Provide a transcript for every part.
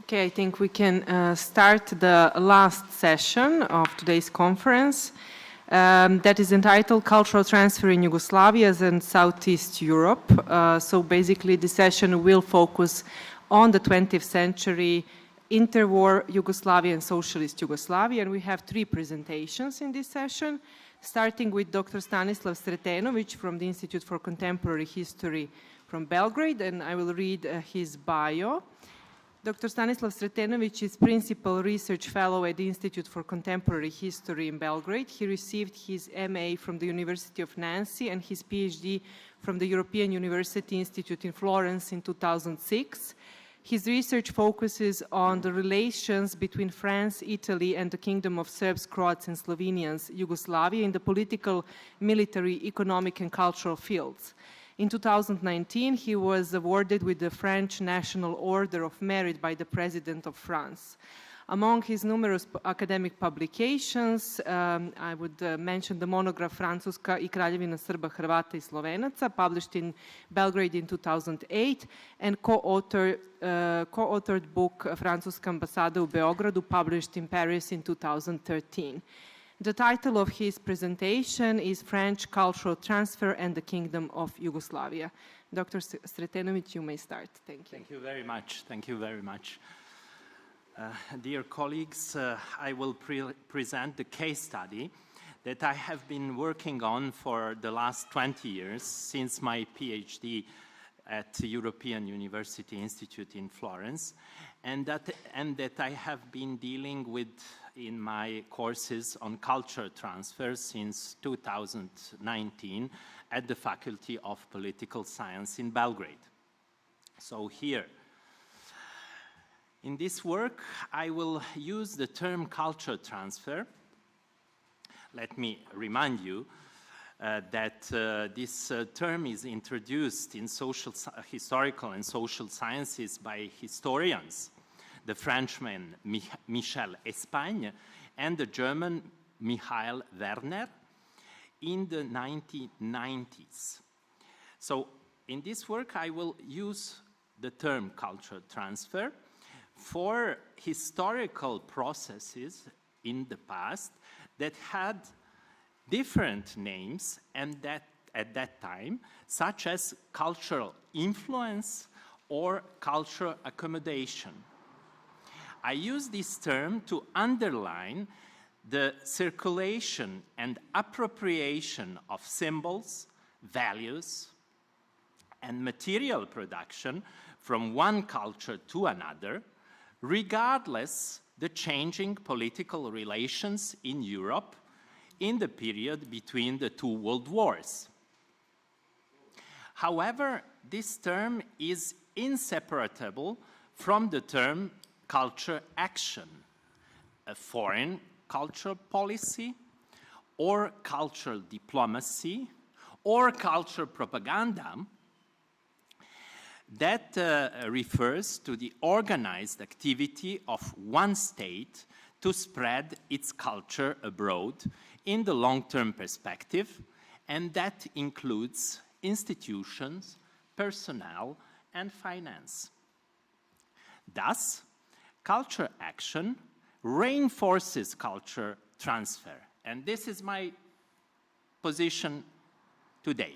Okay, I think we can start the last session of today's conference that is entitled Cultural Transfer in Yugoslavia and Southeast Europe. So basically the session will focus on the 20th century interwar Yugoslavia and socialist Yugoslavia, and we have three presentations in this session, starting with Dr. Stanislav Sretenovic from the Institute for Contemporary History from Belgrade, and I will read his bio. Dr. Stanislav Sretenovic is Principal Research Fellow at the Institute for Contemporary History in Belgrade. He received his MA from the University of Nancy and his PhD from the European University Institute in Florence in 2006. His research focuses on the relations between France, Italy, and the Kingdom of Serbs, Croats, and Slovenians, Yugoslavia, in the political, military, economic, and cultural fields. In 2019, he was awarded with the French National Order of Merit by the President of France. Among his numerous academic publications, I would mention the monograph Francuska i Kraljevina Srba, Hrvata i Slovenaca, published in Belgrade in 2008, and co-authored book Francuska ambasada u Beogradu, published in Paris in 2013. The title of his presentation is French Cultural Transfer and the Kingdom of Yugoslavia. Dr. Sretenovic, you may start. Thank you. Thank you very much. Thank you very much. Dear colleagues, I will present the case study that I have been working on for the last 20 years since my PhD at the European University Institute in Florence, and that I have been dealing with in my courses on culture transfer since 2019 at the Faculty of Political Science in Belgrade. So here, in this work, I will use the term culture transfer. Let me remind you that this term is introduced in historical and social sciences by historians, the Frenchman Michel Espagne and the German Michael Werner in the 1990s. So in this work, I will use the term culture transfer for historical processes in the past that had different names and that at that time, such as cultural influence or cultural accommodation. I use this term to underline the circulation and appropriation of symbols, values, and material production from one culture to another, regardless the changing political relations in Europe in the period between the two world wars. However, this term is inseparable from the term culture action, a foreign cultural policy, or cultural diplomacy, or cultural propaganda that refers to the organized activity of one state to spread its culture abroad in the long-term perspective, and that includes institutions, personnel, and finance. Thus, culture action reinforces culture transfer, and this is my position today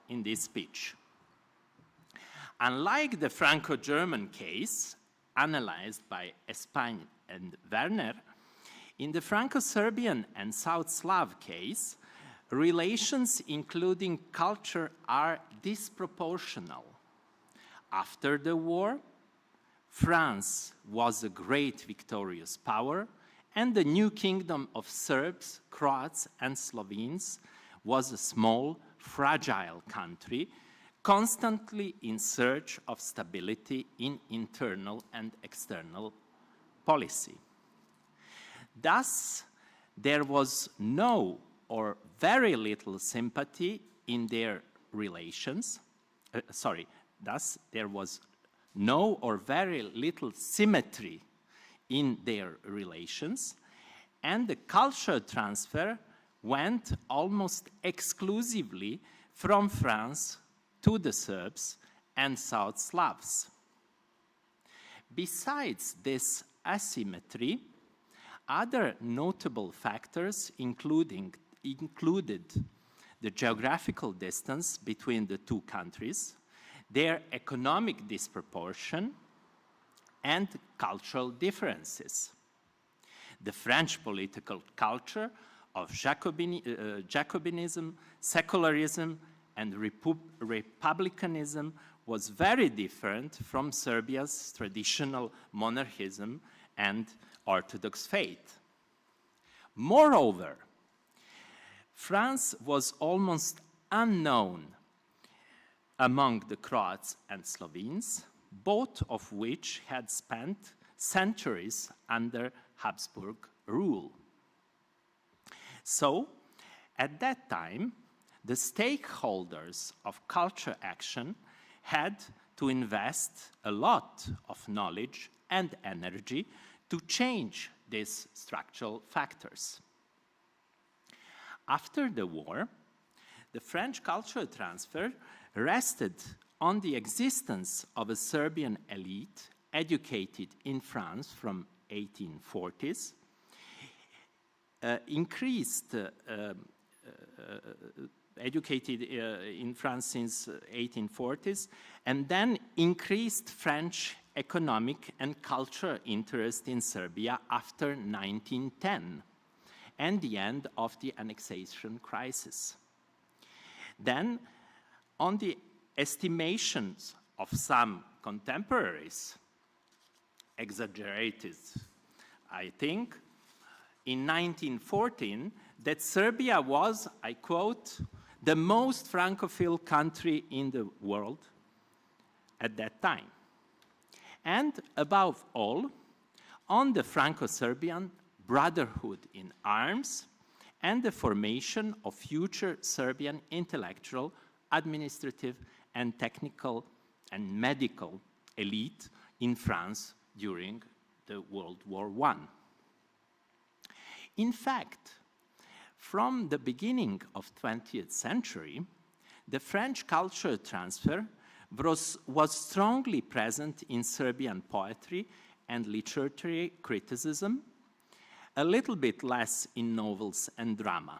in this speech. Unlike the Franco-German case analyzed by Espagne and Werner, in the Franco-Serbian and South Slav case, relations including culture are disproportional. After the war, France was a great victorious power, and the new kingdom of Serbs, Croats, and Slovenes was a small, fragile country, constantly in search of stability in internal and external policy. Thus, there was no or very little sympathy in their relations. Thus, there was no or very little symmetry in their relations, and the cultural transfer went almost exclusively from France to the Serbs and South Slavs. Besides this asymmetry, other notable factors included the geographical distance between the two countries, their economic disproportion, and cultural differences. The French political culture of Jacobinism, secularism, and republicanism was very different from Serbia's traditional monarchism and Orthodox faith. Moreover, France was almost unknown among the Croats and Slovenes, both of which had spent centuries under Habsburg rule. So, at that time, the stakeholders of culture action had to invest a lot of knowledge and energy to change these structural factors. After the war, the French cultural transfer rested on the existence of a Serbian elite educated in France from 1840s, educated in France since 1840s, and then increased French economic and cultural interest in Serbia after 1910 and the end of the annexation crisis. Then, on the estimations of some contemporaries, exaggerated, I think, in 1914, that Serbia was, I quote, the most Francophile country in the world at that time. And above all, on the Franco-Serbian brotherhood in arms and the formation of future Serbian intellectual, administrative, and technical and medical elite in France during the World War I. In fact, from the beginning of 20th century, the French cultural transfer was strongly present in Serbian poetry and literary criticism, a little bit less in novels and drama.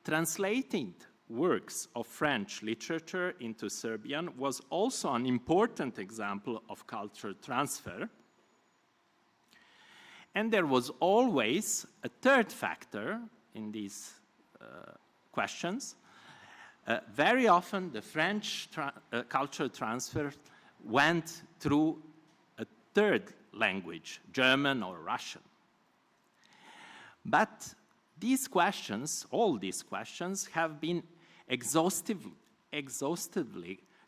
Translating works of French literature into Serbian was also an important example of cultural transfer. And there was always a third factor in these questions. Very often the French cultural transfer went through a third language, German or Russian. But these questions, all these questions, have been exhaustively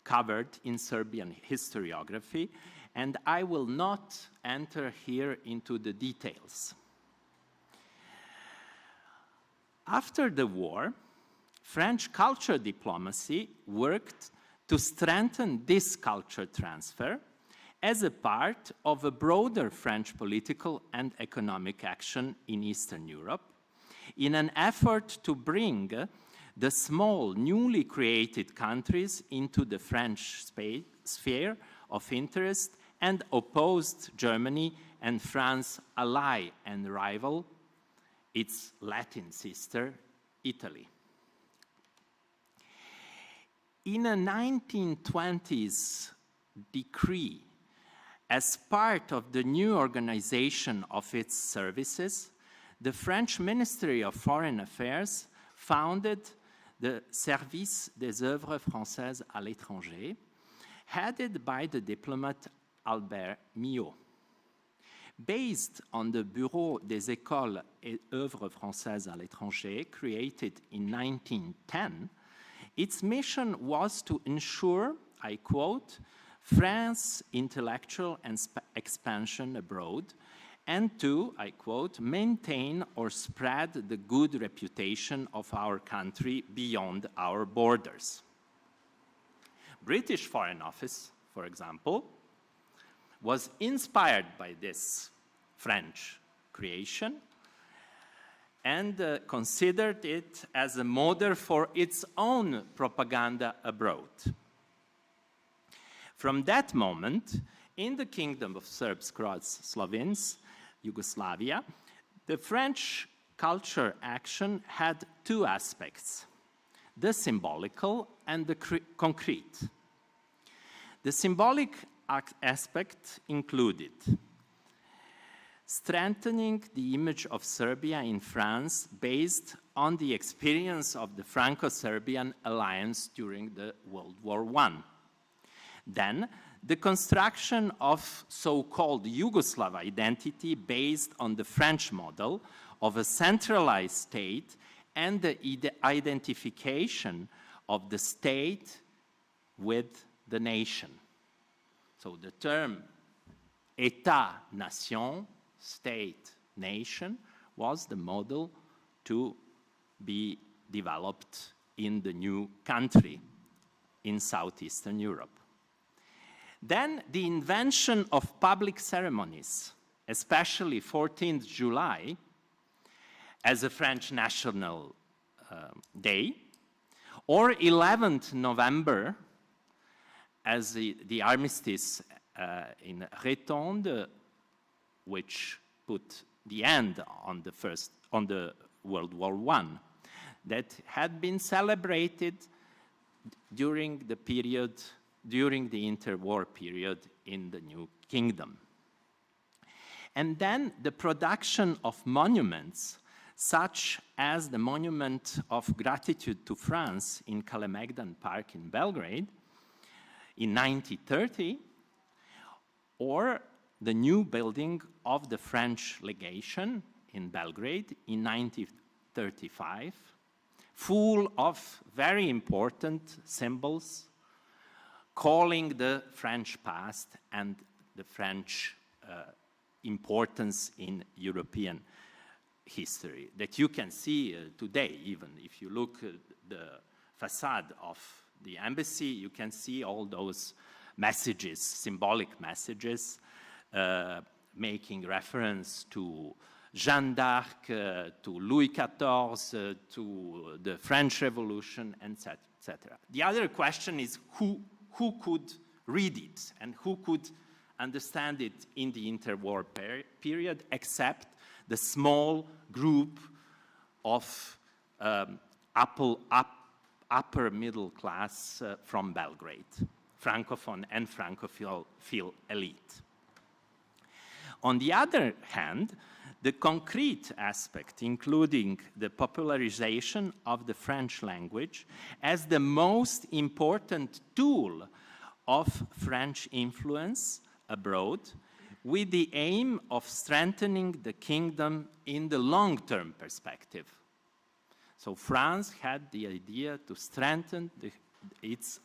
covered in Serbian historiography, and I will not enter here into the details. After the war, French culture diplomacy worked to strengthen this culture transfer as a part of a broader French political and economic action in Eastern Europe, in an effort to bring the small, newly created countries into the French sphere of interest and opposed Germany and France ally and rival, its Latin sister, Italy. In a 1920s decree, as part of the new organization of its services, the French Ministry of Foreign Affairs founded the Service des œuvres françaises à l'étranger, headed by the diplomat Albert Millot. Based on the Bureau des écoles et œuvres françaises à l'étranger, created in 1910, its mission was to ensure, I quote, France's intellectual expansion abroad, and to, I quote, maintain or spread the good reputation of our country beyond our borders. British Foreign Office, for example, was inspired by this French creation and considered it as a model for its own propaganda abroad. From that moment, In the Kingdom of Serbs, Croats, Slovenes, Yugoslavia, the French culture action had two aspects, the symbolical and the concrete. The symbolic aspect included strengthening the image of Serbia in France based on the experience of the Franco-Serbian alliance during the World War I. Then, the construction of so-called Yugoslav identity based on the French model of a centralized state and the identification of the state with the nation. So the term État-nation, state, nation, was the model to be developed in the new country in Southeastern Europe. Then the invention of public ceremonies, especially 14th July, as a French national day, or 11th November as the armistice in Rétonde, which put the end on the World War I, that had been celebrated during the interwar period in the New Kingdom. And then the production of monuments, such as the Monument of Gratitude to France in Kalemegdan Park in Belgrade in 1930, or the new building of the French legation in Belgrade in 1935, full of very important symbols calling the French past and the French importance in European history that you can see today. Even if you look at the facade of the embassy, you can see all those messages, symbolic messages, making reference to Jeanne d'Arc, to Louis XIV, to the French Revolution, etc. The other question is who could read it and who could understand it in the interwar period, except the small group of upper middle class from Belgrade, Francophone and Francophile elite. On the other hand, the concrete aspect, including the popularization of the French language as the most important tool of French influence abroad, with the aim of strengthening the kingdom in the long-term perspective. So France had the idea to strengthen its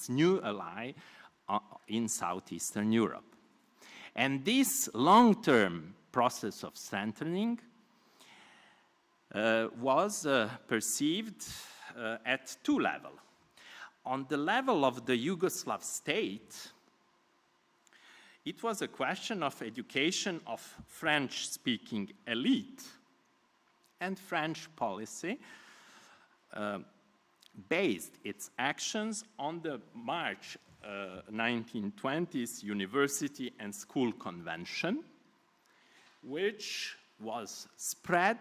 new ally in Southeastern Europe. And this long-term process of strengthening was perceived at two levels. On the level of the Yugoslav state, it was a question of education of French-speaking elite, and French policy based its actions on the March 1920s University and School Convention, which was spread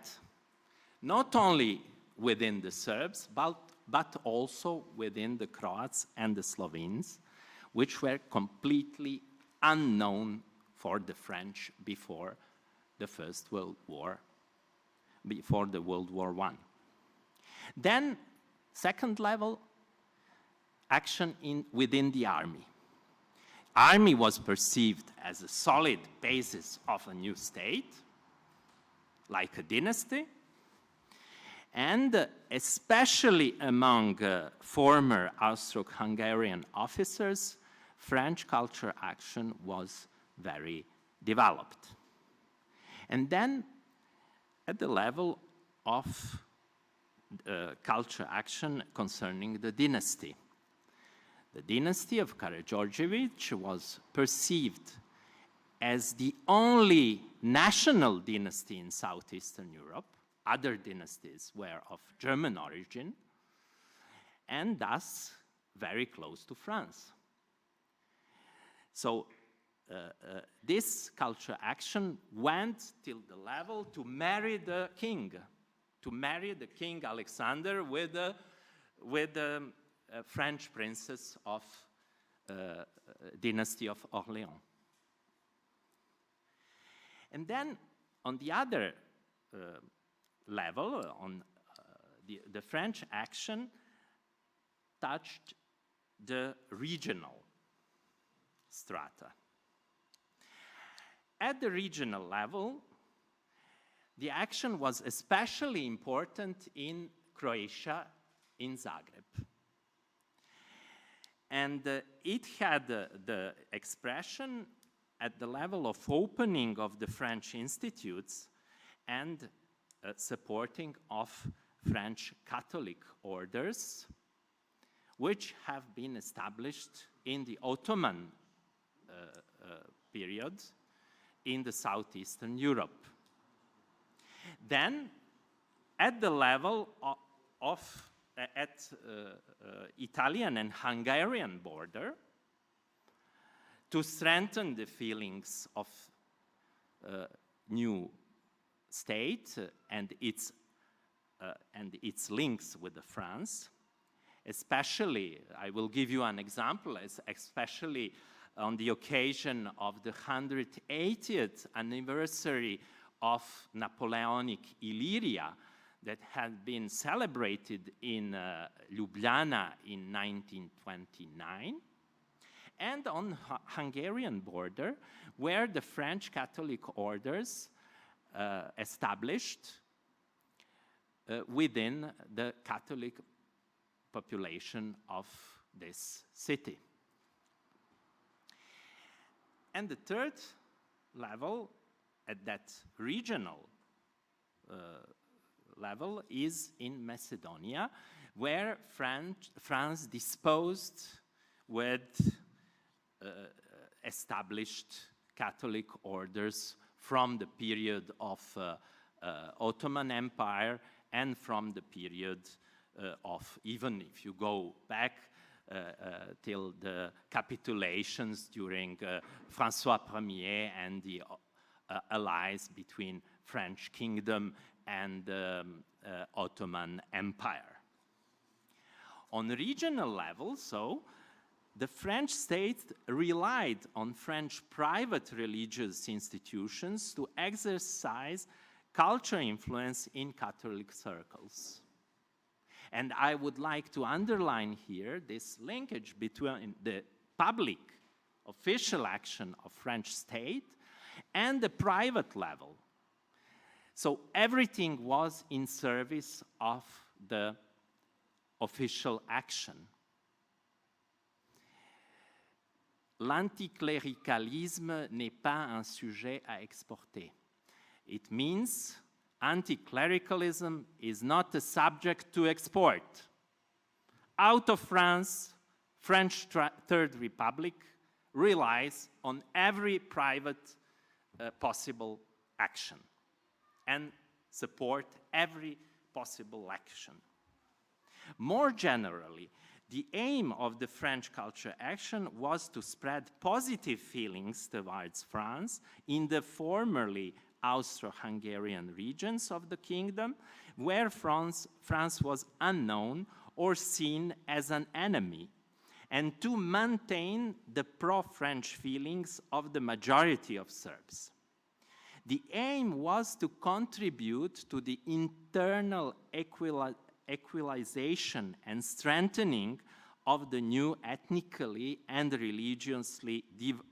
not only within the Serbs, but also within the Croats and the Slovenes, which were completely unknown for the French before the First World War, before the World War I. Then, second level, action within the army. Army was perceived as a solid basis of a new state, like a dynasty, and especially among former Austro-Hungarian officers, French culture action was very developed. And then, at the level of culture action concerning the dynasty. The dynasty of Karađorđević was perceived as the only national dynasty in Southeastern Europe. Other dynasties were of German origin, and thus very close to France. So this cultural action went till the level to marry the king Alexander with the French princess of dynasty of Orléans. And then on the other level, on the French action touched the regional strata. At the regional level, the action was especially important in Croatia, in Zagreb. And it had the expression at the level of opening of the French institutes and supporting of French Catholic orders, which have been established in the Ottoman period in the southeastern Europe. Then, at the level of Italian and Hungarian border, to strengthen the feelings of new state and its links with France, especially, I will give you an example, especially on the occasion of the 180th anniversary of Napoleonic Illyria that had been celebrated in Ljubljana in 1929, and on Hungarian border, where the French Catholic orders established within the Catholic population of this city. And the third level, at that regional level, is in Macedonia, where France disposed with established Catholic orders from the period of Ottoman Empire and from the period of, even if you go back till the capitulations during François Ier and the allies between French Kingdom and Ottoman Empire. On regional level, so, the French state relied on French private religious institutions to exercise cultural influence in Catholic circles. And I would like to underline here this linkage between the public official action of French state and the private level. So everything was in service of the official action. L'anticléricalisme n'est pas un sujet à exporter. It means anti-clericalism is not a subject to export. Out of France, French Third Republic relies on every private possible action and support every possible action. More generally, the aim of the French culture action was to spread positive feelings towards France in the formerly Austro-Hungarian regions of the kingdom, where France was unknown or seen as an enemy, and to maintain the pro-French feelings of the majority of Serbs. The aim was to contribute to the internal equalization and strengthening of the new ethnically and religiously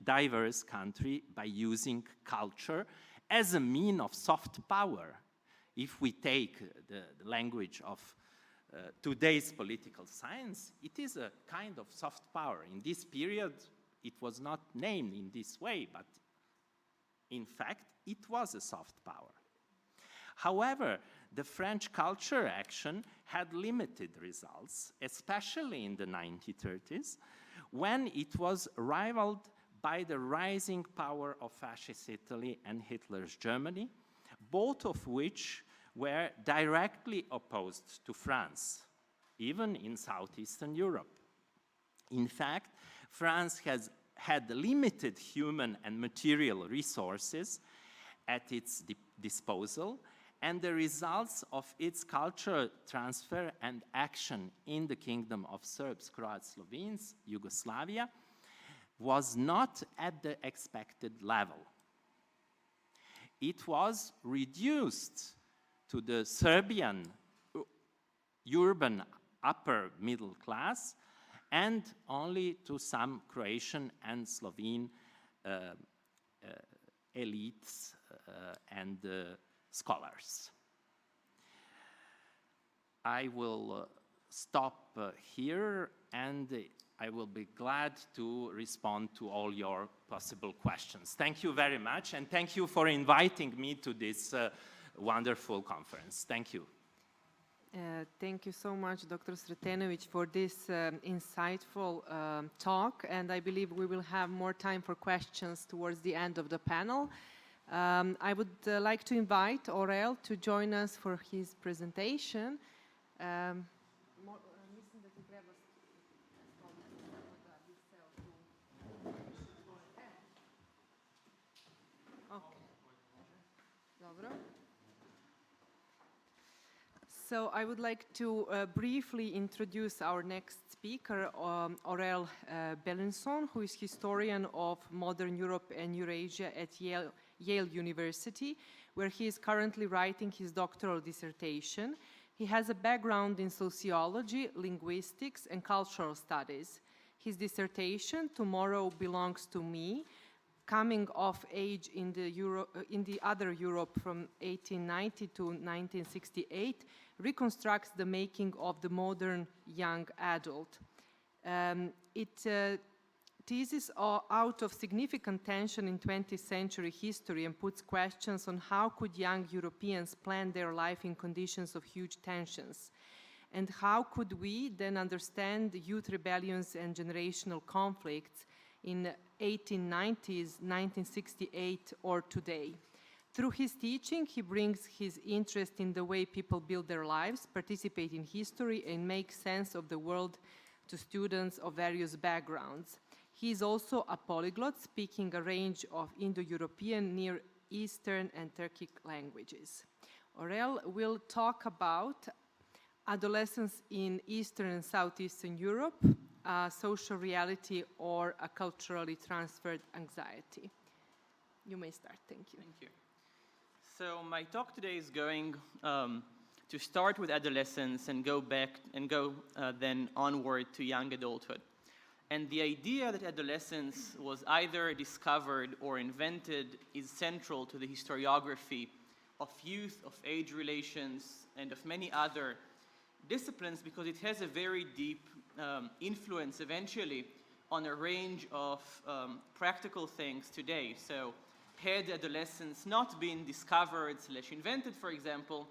diverse country by using culture as a mean of soft power. If we take the language of today's political science, it is a kind of soft power. In this period, it was not named in this way, but in fact, it was a soft power. However, the French culture action had limited results, especially in the 1930s, when it was rivaled by the rising power of fascist Italy and Hitler's Germany, both of which were directly opposed to France, even in southeastern Europe. In fact, France had limited human and material resources at its disposal, and the results of its cultural transfer and action in the Kingdom of Serbs, Croats, Slovenes, Yugoslavia, was not at the expected level. It was reduced to the Serbian urban upper middle class and only to some Croatian and Slovene elites and scholars. I will stop here, and I will be glad to respond to all your possible questions. Thank you very much, and thank you for inviting me to this wonderful conference. Thank you. Thank you so much, Dr. Sretenovic, for this insightful talk, and I believe we will have more time for questions towards the end of the panel. I would like to invite Aurel to join us for his presentation. So I would like to briefly introduce our next speaker, Aurel Belenson, who is historian of modern Europe and Eurasia at Yale University, where he is currently writing his doctoral dissertation. He has a background in sociology, linguistics, and cultural studies. His dissertation, Tomorrow Belongs to Me, Coming of Age in the Other Europe from 1890 to 1968, reconstructs the making of the modern young adult. It teases out of significant tension in 20th century history and puts questions on how could young Europeans plan their life in conditions of huge tensions, and how could we then understand youth rebellions and generational conflicts in 1890s, 1968, or today. Through his teaching, he brings his interest in the way people build their lives, participate in history, and make sense of the world to students of various backgrounds. He is also a polyglot, speaking a range of Indo-European, Near Eastern, and Turkic languages. Aurel will talk about adolescence in Eastern and Southeastern Europe, social reality, or a culturally transferred anxiety. You may start. Thank you. Thank you. So my talk today is going to start with adolescence and go back and go then onward to young adulthood. And the idea that adolescence was either discovered or invented is central to the historiography of youth, of age relations, and of many other disciplines, because it has a very deep influence eventually on a range of practical things today. So had adolescence not been discovered / invented, for example,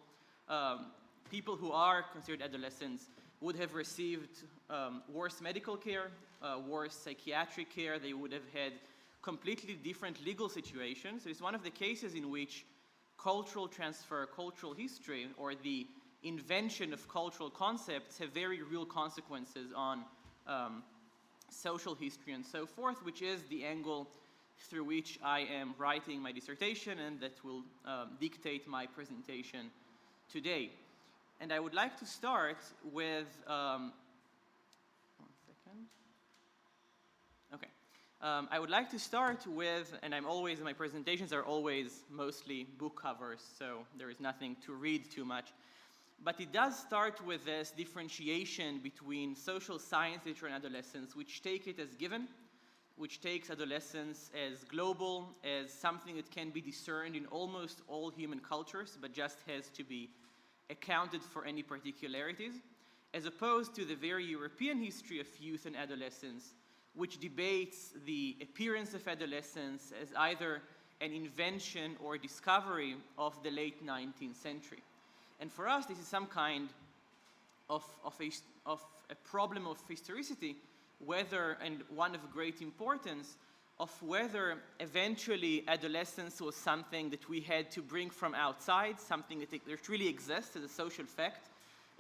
people who are considered adolescents would have received worse medical care, worse psychiatric care. They would have had completely different legal situations. So it's one of the cases in which cultural transfer, cultural history, or the invention of cultural concepts have very real consequences on social history and so forth, which is the angle through which I am writing my dissertation, and that will dictate my presentation today. And I would like to start with, one second. Okay. I would like to start with, and my presentations are always mostly book covers, so there is nothing to read too much. But it does start with this differentiation between social science literature and adolescence, which take it as given, which takes adolescence as global, as something that can be discerned in almost all human cultures, but just has to be accounted for any particularities, as opposed to the very European history of youth and adolescence, which debates the appearance of adolescence as either an invention or discovery of the late 19th century. And for us, this is some kind of a problem of historicity, whether, and one of great importance, of whether eventually adolescence was something that we had to bring from outside, something that really exists as a social fact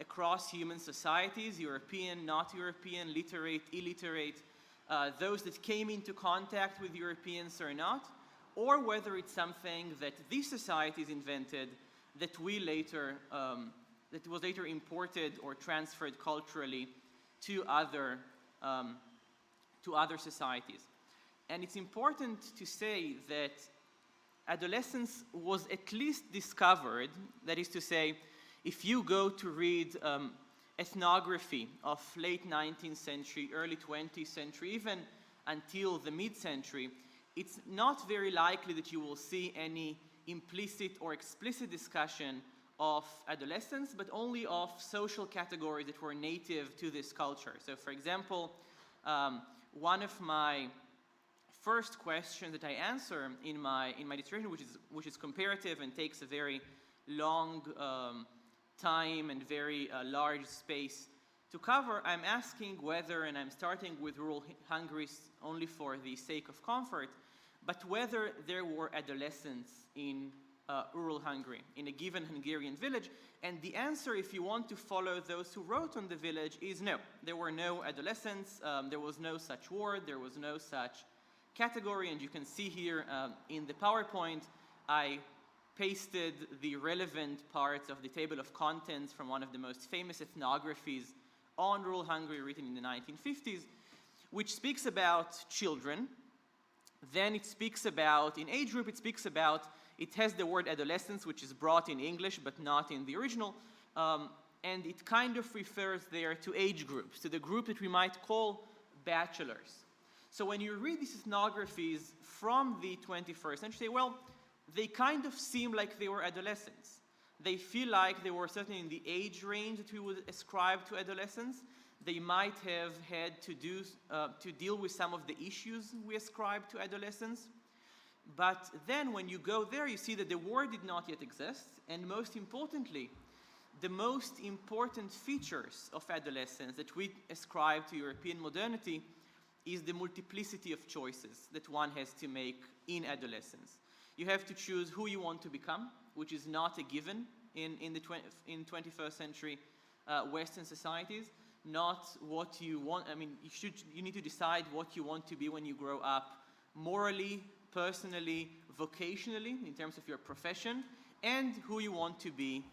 across human societies, European, not European, literate, illiterate, those that came into contact with Europeans or not, or whether it's something that these societies invented that that was later imported or transferred culturally to other societies. And it's important to say that adolescence was at least discovered, that is to say, if you go to read ethnography of late 19th century, early 20th century, even until the mid-century, it's not very likely that you will see any implicit or explicit discussion of adolescence, but only of social categories that were native to this culture. So for example, one of my first questions that I answer in my dissertation, which is comparative and takes a very long time and very large space to cover, I'm asking whether, and I'm starting with rural Hungary only for the sake of comfort, but whether there were adolescents in rural Hungary, in a given Hungarian village. And the answer, if you want to follow those who wrote on the village, is no. There were no adolescents, there was no such word, there was no such category, and you can see here in the PowerPoint, I pasted the relevant parts of the table of contents from one of the most famous ethnographies on rural Hungary written in the 1950s, which speaks about children. Then it speaks about, in age group, it has the word adolescence, which is brought in English, but not in the original, and it kind of refers there to age groups, to the group that we might call bachelors. So when you read these ethnographies from the 21st century, well, they kind of seem like they were adolescents. They feel like they were certainly in the age range that we would ascribe to adolescence. They might have had to deal with some of the issues we ascribe to adolescence. But then when you go there, you see that the word did not yet exist, and most importantly, the most important features of adolescence that we ascribe to European modernity is the multiplicity of choices that one has to make in adolescence. You have to choose who you want to become, which is not a given in 21st century Western societies. Not what you want. I mean, you need to decide what you want to be when you grow up, morally, personally, vocationally, in terms of your profession, and who you want to be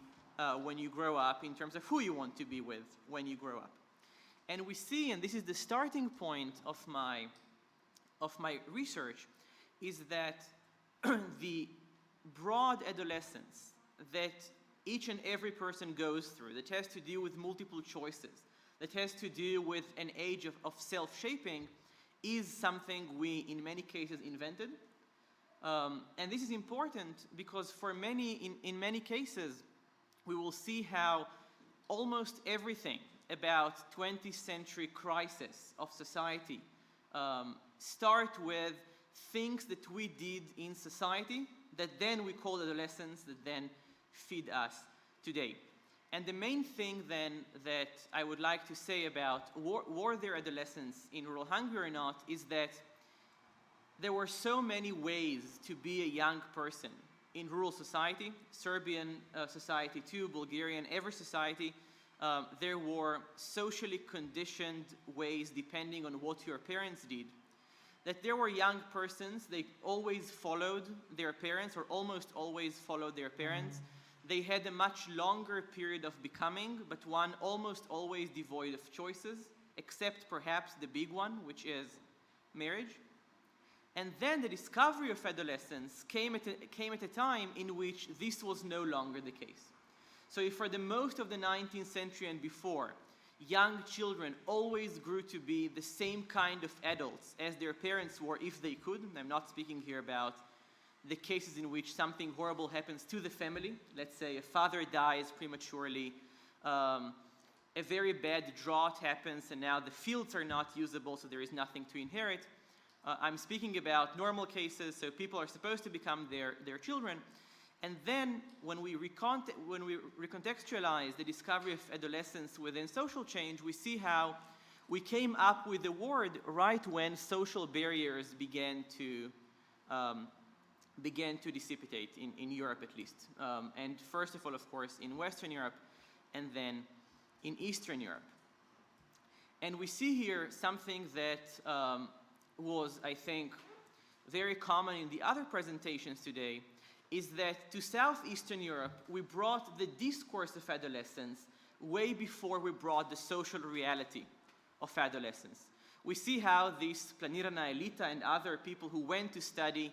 when you grow up, in terms of who you want to be with when you grow up. And we see, and this is the starting point of my research, is that the broad adolescence that each and every person goes through, that has to do with multiple choices, that has to do with an age of self-shaping, is something we, in many cases, invented. And this is important because in many cases, we will see how almost everything about 20th century crisis of society start with things that we did in society that then we call adolescence, that then feed us today. And the main thing then that I would like to say about were there adolescents in rural Hungary or not is that there were so many ways to be a young person in rural society, Serbian society too, Bulgarian, every society. There were socially conditioned ways depending on what your parents did. That there were young persons, they always followed their parents or almost always followed their parents. They had a much longer period of becoming, but one almost always devoid of choices, except perhaps the big one, which is marriage. And then the discovery of adolescence came at a time in which this was no longer the case. So if for the most of the 19th century and before, young children always grew to be the same kind of adults as their parents were if they could, and I'm not speaking here about the cases in which something horrible happens to the family. Let's say a father dies prematurely, a very bad drought happens, and now the fields are not usable, so there is nothing to inherit. I'm speaking about normal cases, so people are supposed to become their children. And then when we recontextualize the discovery of adolescence within social change, we see how we came up with the word right when social barriers began to dissipate, in Europe at least. And first of all, of course, in Western Europe, and then in Eastern Europe. And we see here something that was, I think, very common in the other presentations today, is that to Southeastern Europe, we brought the discourse of adolescence way before we brought the social reality of adolescence. We see how this Planirana Elita and other people who went to study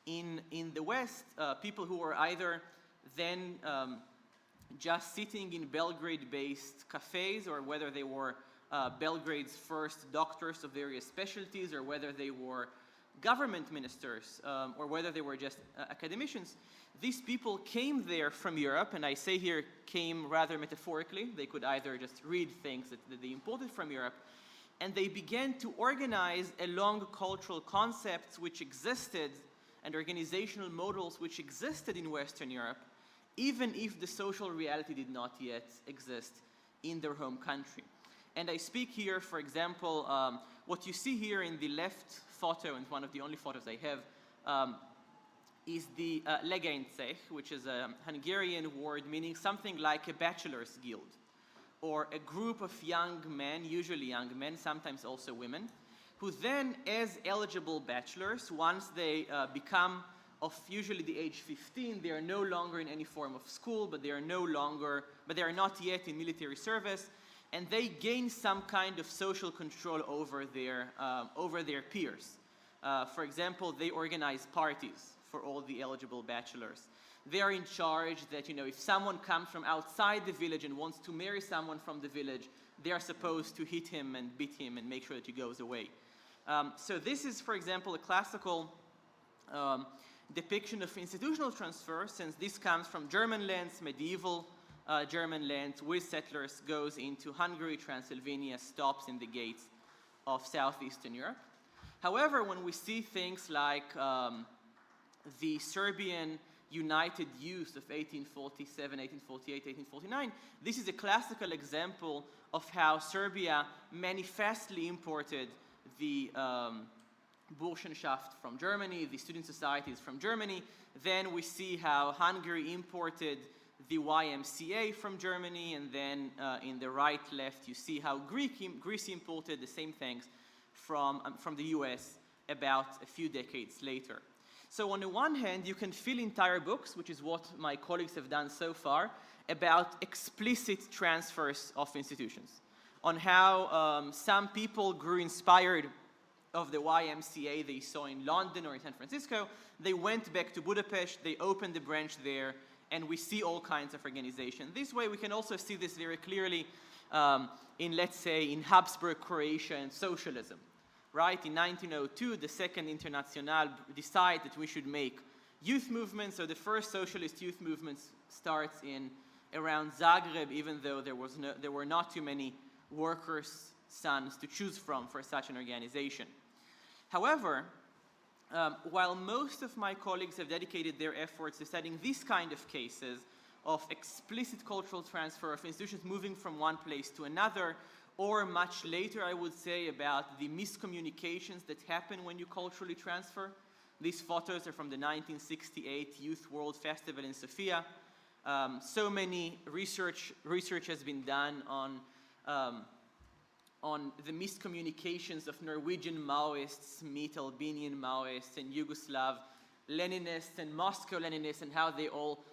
in the West, people who were either then just sitting in Belgrade-based cafes, or whether they were Belgrade's first doctors of various specialties, or whether they were government ministers, or whether they were just academicians. These people came there from Europe, and I say here came rather metaphorically. They could either just read things that they imported from Europe, and they began to organize along cultural concepts which existed and organizational models which existed in Western Europe, even if the social reality did not yet exist in their home country. And I speak here, for example, what you see here in the left photo, and one of the only photos I have, is the Legénység, which is a Hungarian word meaning something like a bachelor's guild, or a group of young men, usually young men, sometimes also women, who then, as eligible bachelors, once they become of usually the age 15, they are no longer in any form of school, but they are not yet in military service, and they gain some kind of social control over their peers. For example, they organize parties for all the eligible bachelors. They are in charge that, if someone comes from outside the village and wants to marry someone from the village, they are supposed to hit him and beat him and make sure that he goes away. So this is, for example, a classical depiction of institutional transfer, since this comes from German lands, medieval German lands with settlers, goes into Hungary, Transylvania, stops in the gates of Southeastern Europe. However, when we see things like the Serbian United Youth of 1847, 1848, 1849, this is a classical example of how Serbia manifestly imported the Burschenschaft from Germany, the student societies from Germany. Then we see how Hungary imported the YMCA from Germany, and then in the right left you see how Greece imported the same things from the US about a few decades later. So on the one hand, you can fill entire books, which is what my colleagues have done so far, about explicit transfers of institutions, on how some people grew inspired of the YMCA they saw in London or in San Francisco. They went back to Budapest, they opened a branch there, and we see all kinds of organization. This way we can also see this very clearly in, let's say, in Habsburg Croatia and socialism. Right? In 1902, the Second International decided that we should make youth movements. So the first socialist youth movement starts in around Zagreb, even though there were not too many workers' sons to choose from for such an organization. However, while most of my colleagues have dedicated their efforts to studying these kind of cases of explicit cultural transfer of institutions moving from one place to another, or much later, I would say, about the miscommunications that happen when you culturally transfer. These photos are from the 1968 Youth World Festival in Sofia. So many research has been done on the miscommunications of Norwegian Maoists meet Albanian Maoists and Yugoslav Leninists and Moscow Leninists, and how they all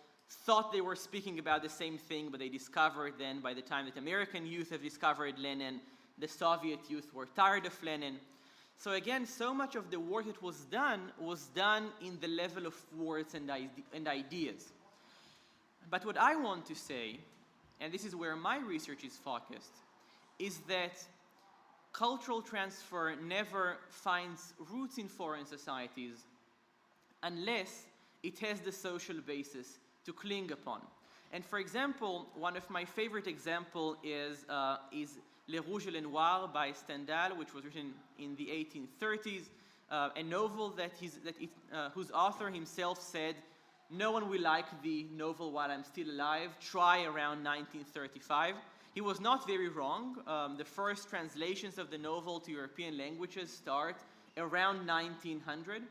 thought they were speaking about the same thing, but they discovered then, by the time that American youth have discovered Lenin, the Soviet youth were tired of Lenin. So again, so much of the work that was done in the level of words and ideas. But what I want to say, and this is where my research is focused, is that cultural transfer never finds roots in foreign societies unless it has the social basis to cling upon. And for example, one of my favorite examples is Le Rouge et le Noir by Stendhal, which was written in the 1830s, a novel whose author himself said, "No one will like the novel while I'm still alive, try around 1935. He was not very wrong. The first translations of the novel to European languages start around 1900.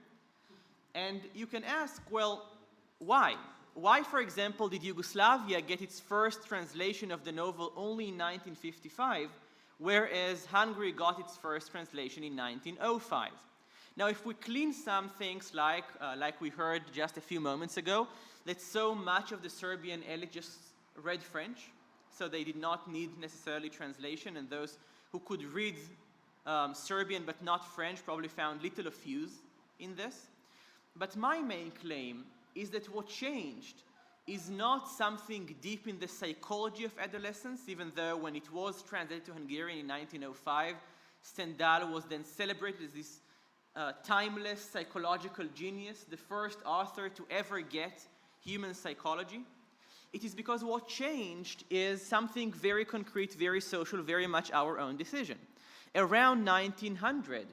And you can ask, well, why? Why, for example, did Yugoslavia get its first translation of the novel only in 1955, whereas Hungary got its first translation in 1905. Now, if we clean some things like we heard just a few moments ago, that so much of the Serbian elite just read French, so they did not need necessarily translation, and those who could read Serbian but not French probably found little of use in this. But my main claim is that what changed is not something deep in the psychology of adolescence, even though when it was translated to Hungarian in 1905, Stendhal was then celebrated as this timeless psychological genius, the first author to ever get human psychology. It is because what changed is something very concrete, very social, very much our own decision. Around 1900,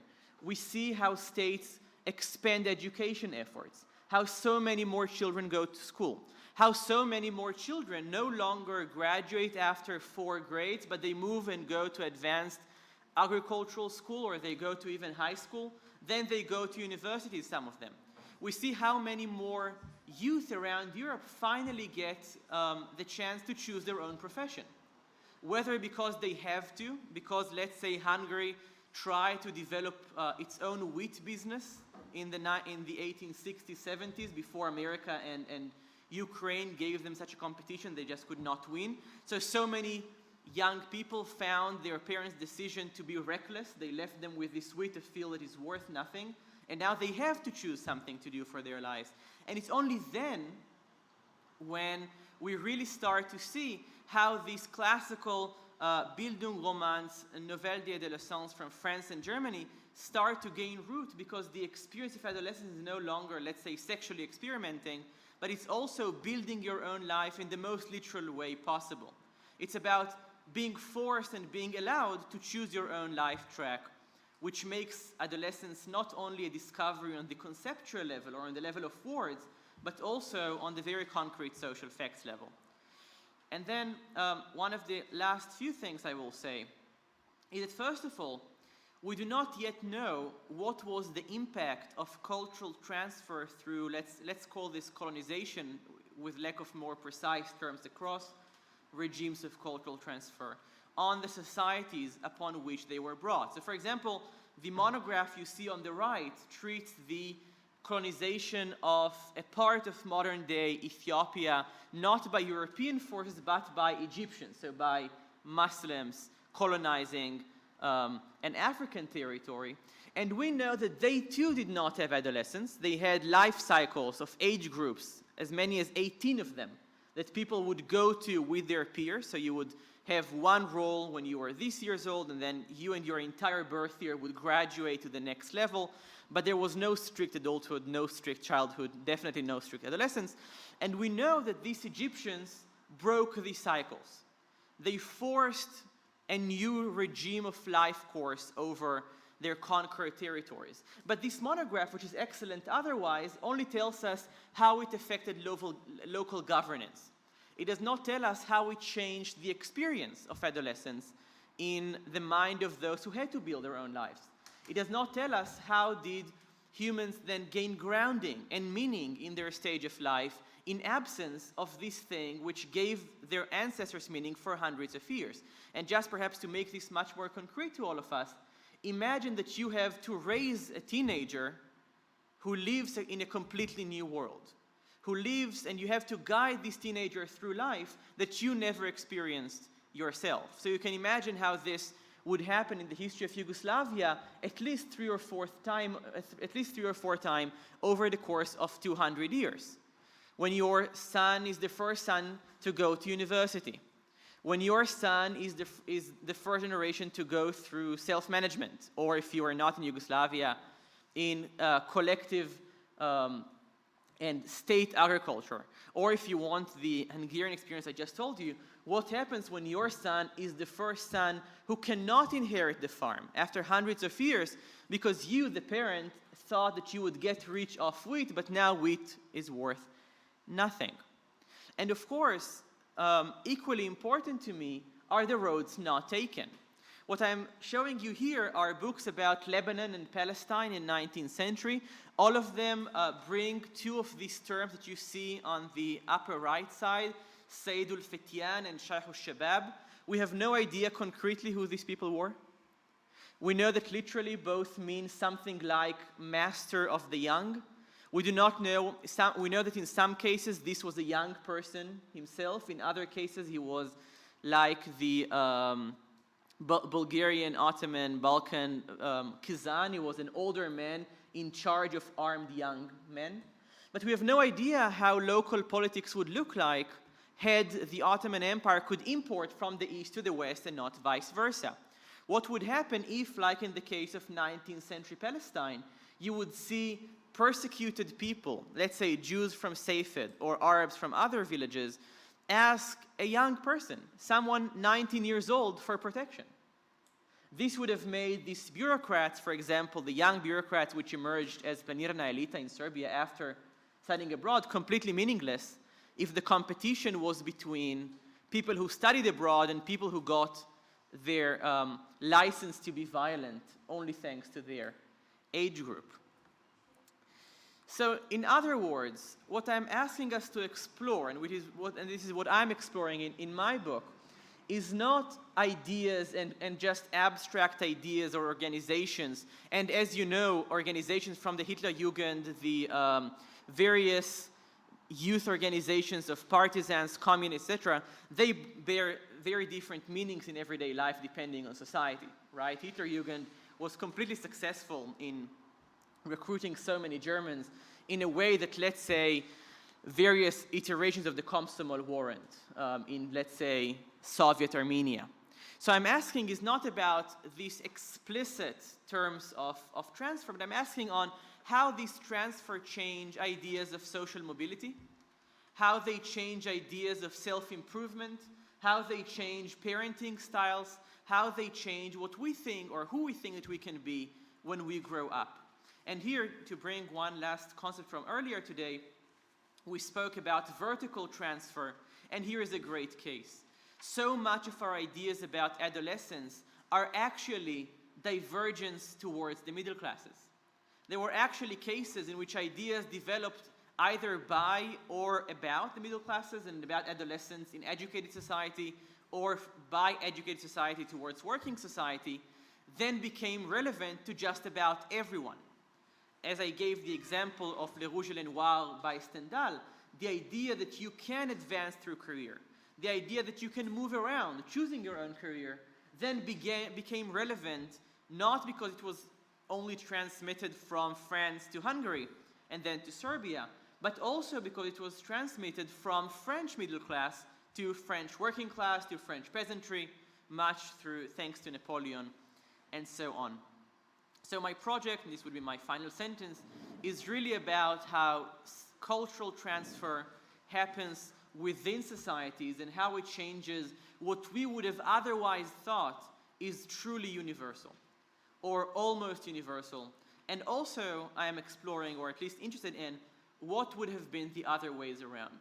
we see how states expand education efforts, how so many more children go to school, how so many more children no longer graduate after 4 grades, but they move and go to advanced agricultural school, or they go to even high school, then they go to universities, some of them. We see how many more youth around Europe finally get the chance to choose their own profession. Whether because they have to, because let's say Hungary tried to develop its own wheat business in the 1860s, 70s, before America and Ukraine gave them such a competition they just could not win. So many young people found their parents' decision to be reckless. They left them with this wheat, a field that is worth nothing, and now they have to choose something to do for their lives. And it's only then when we really start to see how these classical Bildungsromans and Nouvelle d'adolescence from France and Germany start to gain root, because the experience of adolescence is no longer, let's say, sexually experimenting, but it's also building your own life in the most literal way possible. It's about being forced and being allowed to choose your own life track, which makes adolescence not only a discovery on the conceptual level or on the level of words, but also on the very concrete social facts level. And then one of the last few things I will say is that, first of all, we do not yet know what was the impact of cultural transfer through, let's call this colonization, with lack of more precise terms, across regimes of cultural transfer, on the societies upon which they were brought. So, for example, the monograph you see on the right treats the colonization of a part of modern-day Ethiopia, not by European forces, but by Egyptians, so by Muslims colonizing an African territory. And we know that they too did not have adolescence. They had life cycles of age groups, as many as 18 of them, that people would go to with their peers. So you would have one role when you were this years old, and then you and your entire birth year would graduate to the next level. But there was no strict adulthood, no strict childhood, definitely no strict adolescence. And we know that these Egyptians broke these cycles. They forced a new regime of life course over their conquered territories. But this monograph, which is excellent otherwise, only tells us how it affected local governance. It does not tell us how it changed the experience of adolescence in the mind of those who had to build their own lives. It does not tell us how did humans then gain grounding and meaning in their stage of life in absence of this thing which gave their ancestors meaning for hundreds of years. And just perhaps to make this much more concrete to all of us, imagine that you have to raise a teenager who lives in a completely new world, who lives, and you have to guide this teenager through life that you never experienced yourself. So you can imagine how this would happen in the history of Yugoslavia at least three or four times over the course of 200 years. When your son is the first son to go to university, when your son is the first generation to go through self-management, or if you are not in Yugoslavia, in collective and state agriculture, or if you want the Hungarian experience I just told you, what happens when your son is the first son who cannot inherit the farm after hundreds of years because you, the parent, thought that you would get rich off wheat, but now wheat is worth nothing. And of course, equally important to me are the roads not taken. What I'm showing you here are books about Lebanon and Palestine in 19th century. All of them bring two of these terms that you see on the upper right side, Sayyid al-Fityan and Shaykh al-Shabab, We have no idea concretely who these people were. We know that literally both mean something like master of the young. We do not know, we know that in some cases this was a young person himself. In other cases he was like the Bulgarian, Ottoman, Balkan Kazan. He was an older man in charge of armed young men. But we have no idea how local politics would look like had the Ottoman Empire could import from the east to the west and not vice versa. What would happen if, like in the case of 19th century Palestine, you would see persecuted people, let's say Jews from Safed or Arabs from other villages, ask a young person, someone 19 years old, for protection? This would have made these bureaucrats, for example, the young bureaucrats which emerged as Planirna Elita in Serbia after studying abroad, completely meaningless if the competition was between people who studied abroad and people who got their license to be violent only thanks to their age group. So in other words, what I'm asking us to explore, and this is what I'm exploring in my book, is not ideas and just abstract ideas or organizations. And as you know, organizations from the Hitlerjugend, the various youth organizations of partisans, communists, etc., they bear very different meanings in everyday life depending on society, right? Hitlerjugend was completely successful in recruiting so many Germans in a way that, let's say, various iterations of the Komsomol weren't in, let's say, Soviet Armenia. So I'm asking is not about these explicit terms of transfer, but I'm asking on how these transfer change ideas of social mobility, how they change ideas of self-improvement, how they change parenting styles, how they change what we think or who we think that we can be when we grow up. And here, to bring one last concept from earlier today, we spoke about vertical transfer, and here is a great case. So much of our ideas about adolescence are actually divergence towards the middle classes. There were actually cases in which ideas developed either by or about the middle classes and about adolescence in educated society, or by educated society towards working society, then became relevant to just about everyone. As I gave the example of Le Rouge et le Noir by Stendhal, the idea that you can advance through career, the idea that you can move around, choosing your own career, then became relevant not because it was only transmitted from France to Hungary and then to Serbia, but also because it was transmitted from French middle class to French working class to French peasantry, much thanks to Napoleon and so on. So my project, and this would be my final sentence, is really about how cultural transfer happens within societies and how it changes what we would have otherwise thought is truly universal or almost universal. And also I am exploring, or at least interested in, what would have been the other ways around.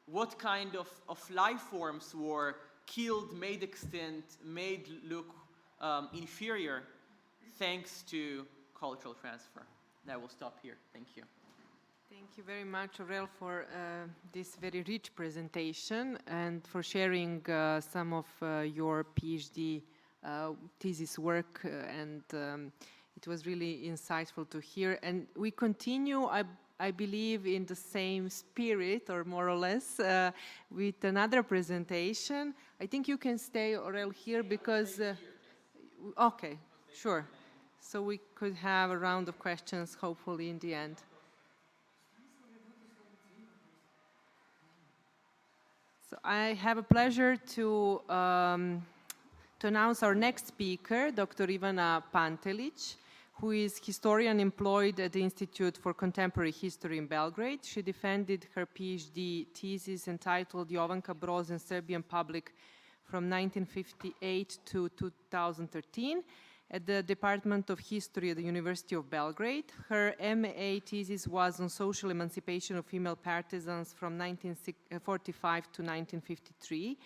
What kind of life forms were killed, made extinct, made look inferior thanks to cultural transfer. And I will stop here. Thank you. Thank you very much, Aurel, for this very rich presentation and for sharing some of your PhD thesis work. It was really insightful to hear. And we continue, I believe, in the same spirit, or more or less, with another presentation. I think you can stay, Aurel, here because... okay, sure. So we could have a round of questions, hopefully, in the end. So I have a pleasure to announce our next speaker, Dr. Ivana Pantelic, who is historian employed at the Institute for Contemporary History in Belgrade. She defended her PhD thesis entitled Jovanka Broz in Serbian Public from 1958 to 2013 at the Department of History at the University of Belgrade. Her MA thesis was on social emancipation of female partisans from 1945 to 1953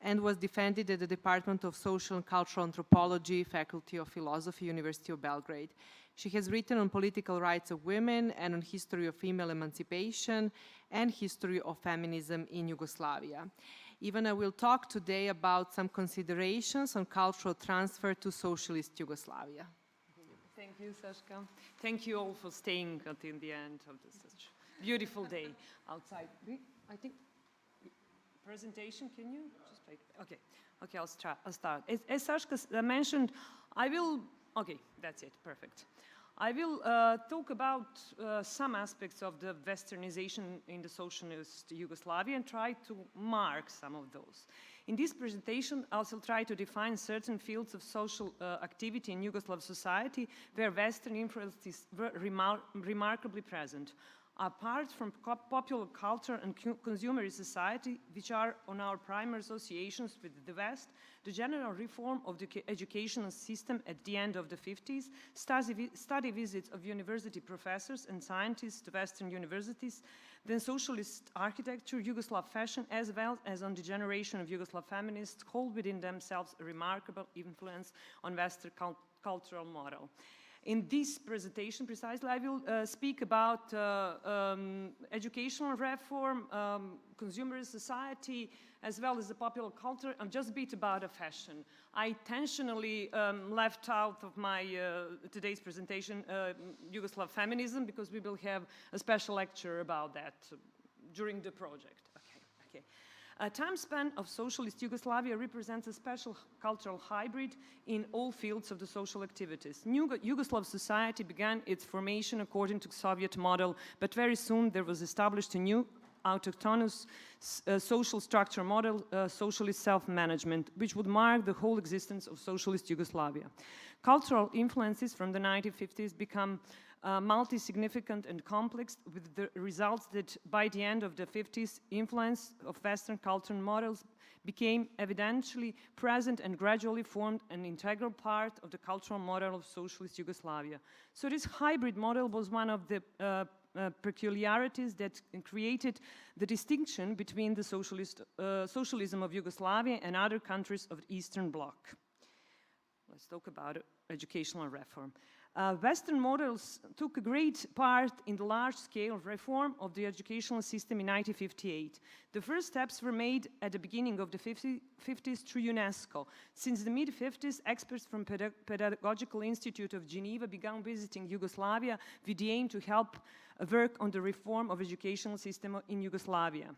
and was defended at the Department of Social and Cultural Anthropology, Faculty of Philology, University of Belgrade. She has written on political rights of women and on history of female emancipation and history of feminism in Yugoslavia. Ivana will talk today about some considerations on cultural transfer to socialist Yugoslavia. Thank you, Sashka. Thank you all for staying until the end of this such beautiful day outside. I think presentation, can you just play? Okay, I'll start. As Sashka mentioned, okay, that's it, perfect. I will talk about some aspects of the westernization in the socialist Yugoslavia and try to mark some of those. In this presentation, I also try to define certain fields of social activity in Yugoslav society where Western influences were remarkably present. Apart from popular culture and consumer society, which are on our primary associations with the West, the general reform of the educational system at the end of the 50s, study visits of university professors and scientists to Western universities, then socialist architecture, Yugoslav fashion, as well as on the generation of Yugoslav feminists, hold within themselves a remarkable influence on Western cultural model. In this presentation, precisely, I will speak about educational reform, consumer society, as well as the popular culture, and just a bit about fashion. I intentionally left out of my today's presentation Yugoslav feminism because we will have a special lecture about that during the project. Okay. A time span of socialist Yugoslavia represents a special cultural hybrid in all fields of the social activities. Yugoslav society began its formation according to Soviet model, but very soon there was established a new autochthonous social structure model, socialist self-management, which would mark the whole existence of socialist Yugoslavia. Cultural influences from the 1950s become multi-significant and complex, with the results that by the end of the 50s, influence of Western cultural models became evidently present and gradually formed an integral part of the cultural model of socialist Yugoslavia. So this hybrid model was one of the peculiarities that created the distinction between the socialism of Yugoslavia and other countries of the Eastern Bloc. Let's talk about educational reform. Western models took a great part in the large-scale reform of the educational system in 1958. The first steps were made at the beginning of the 50s through UNESCO. Since the mid-50s, experts from Pedagogical Institute of Geneva began visiting Yugoslavia with the aim to help work on the reform of educational system in Yugoslavia.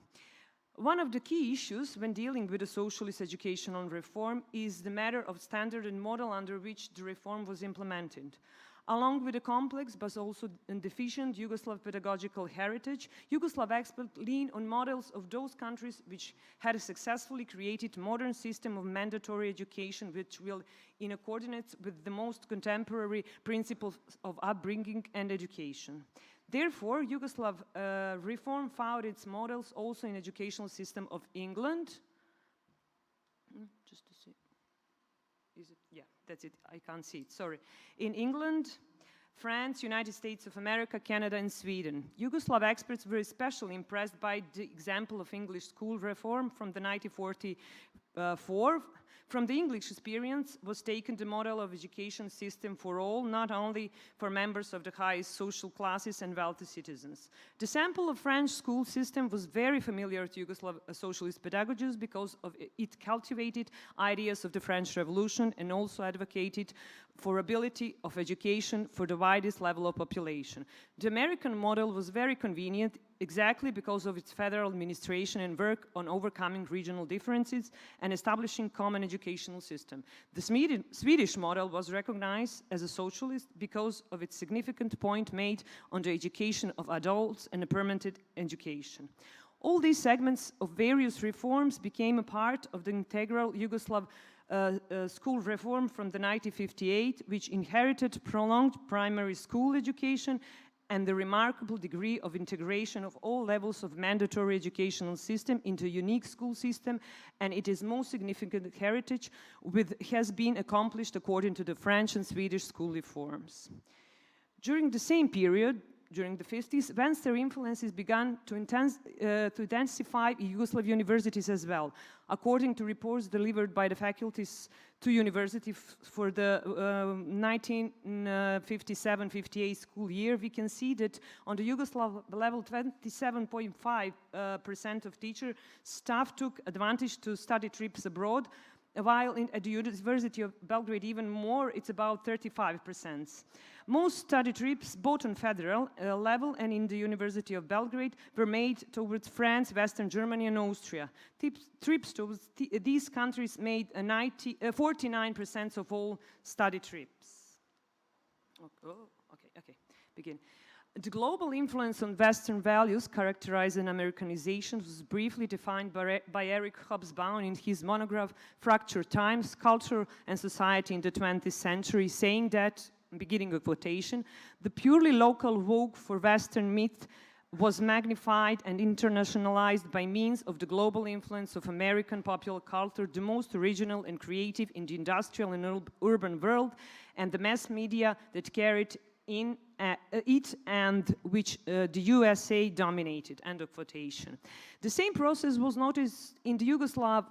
One of the key issues when dealing with the socialist educational reform is the matter of standard and model under which the reform was implemented. Along with a complex but also deficient Yugoslav pedagogical heritage, Yugoslav experts lean on models of those countries which had successfully created a modern system of mandatory education which will in accordance with the most contemporary principles of upbringing and education. Therefore, Yugoslav reform found its models also in educational system of England. Just to see. Is it? Yeah, that's it. I can't see it. Sorry. In England, France, United States of America, Canada, and Sweden. Yugoslav experts were especially impressed by the example of English school reform from the 1944. From the English experience was taken the model of education system for all, not only for members of the highest social classes and wealthy citizens. The sample of French school system was very familiar to Yugoslav socialist pedagogists because of it cultivated ideas of the French Revolution and also advocated for ability of education for the widest level of population. The American model was very convenient exactly because of its federal administration and work on overcoming regional differences and establishing common educational system. The Swedish model was recognized as a socialist because of its significant point made on the education of adults and a permanent education. All these segments of various reforms became a part of the integral Yugoslav school reform from the 1958, which inherited prolonged primary school education and the remarkable degree of integration of all levels of mandatory educational system into a unique school system, and it is most significant heritage has been accomplished according to the French and Swedish school reforms. During the same period, during the 50s, Western influences began to intensify in Yugoslav universities as well. According to reports delivered by the faculties to university for the 1957-58 school year, we can see that on the Yugoslav level, 27.5% of teacher staff took advantage to study trips abroad, while at the University of Belgrade even more, it's about 35%. Most study trips, both on federal level and in the University of Belgrade, were made towards France, Western Germany and Austria. Trips to these countries made 49% of all study trips. Okay, begin. The global influence on Western values characterized an Americanization was briefly defined by Eric Hobsbawm in his monograph Fractured Times, Culture and Society in the 20th Century, saying that, beginning of quotation, the purely local vogue for Western myth was magnified and internationalized by means of the global influence of American popular culture, the most original and creative in the industrial and urban world, and the mass media that carried in it and which the USA dominated, end of quotation. The same process was noticed in the Yugoslav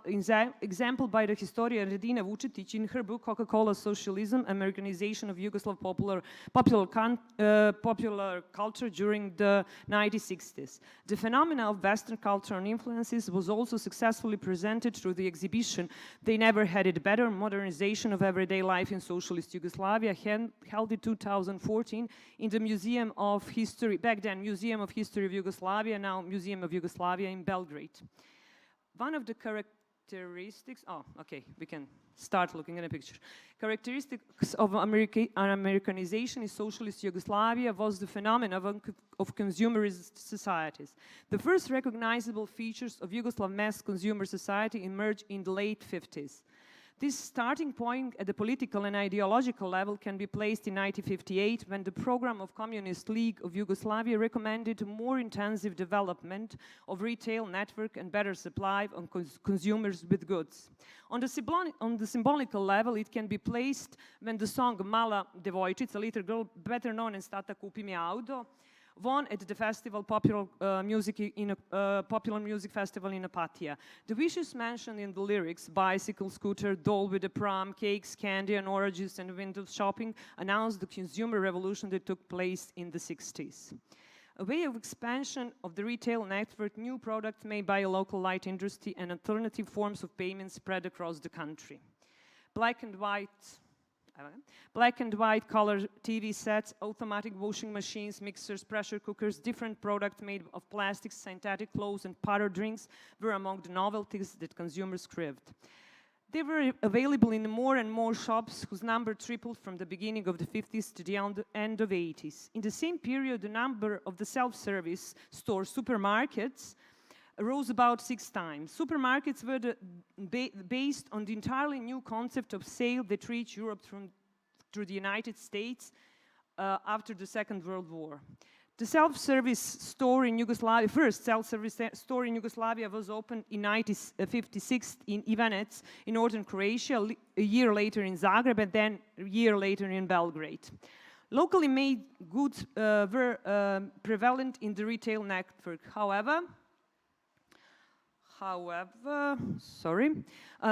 example by the historian Redina Vučetić in her book Coca-Cola Socialism, Americanization of Yugoslav popular culture during the 1960s. The phenomena of Western culture and influences was also successfully presented through the exhibition They Never Had It Better, Modernization of Everyday Life in Socialist Yugoslavia, held in 2014 in the Museum of History, back then Museum of History of Yugoslavia, now Museum of Yugoslavia in Belgrade. One of the characteristics, we can start looking at a picture. Characteristics of Americanization in socialist Yugoslavia was the phenomenon of consumerist societies. The first recognizable features of Yugoslav mass consumer society emerged in the late 50s. This starting point at the political and ideological level can be placed in 1958 when the program of Communist League of Yugoslavia recommended more intensive development of retail network and better supply on consumers with goods. On the symbolical level, it can be placed when the song Mala Devojčica, Little Girl, better known as Tata Kupi mi auto, won at the festival Popular Music Festival in Opatija. The wishes mentioned in the lyrics, bicycle, scooter, doll with a pram, cakes, candy and oranges and window shopping, announced the consumer revolution that took place in the 60s. A way of expansion of the retail network, new products made by a local light industry and alternative forms of payment spread across the country. Black and white color TV sets, automatic washing machines, mixers, pressure cookers, different products made of plastics, synthetic clothes, and powder drinks were among the novelties that consumers craved. They were available in more and more shops whose number tripled from the beginning of the 50s to the end of the 80s. In the same period, the number of the self-service stores, supermarkets, rose about 6 times. Supermarkets were based on the entirely new concept of sale that reached Europe through the United States after the Second World War. The self-service store in Yugoslavia, first self-service store in Yugoslavia was opened in 1956 in Ivanec in northern Croatia, a year later in Zagreb, and then a year later in Belgrade. Locally made goods were prevalent in the retail network. However,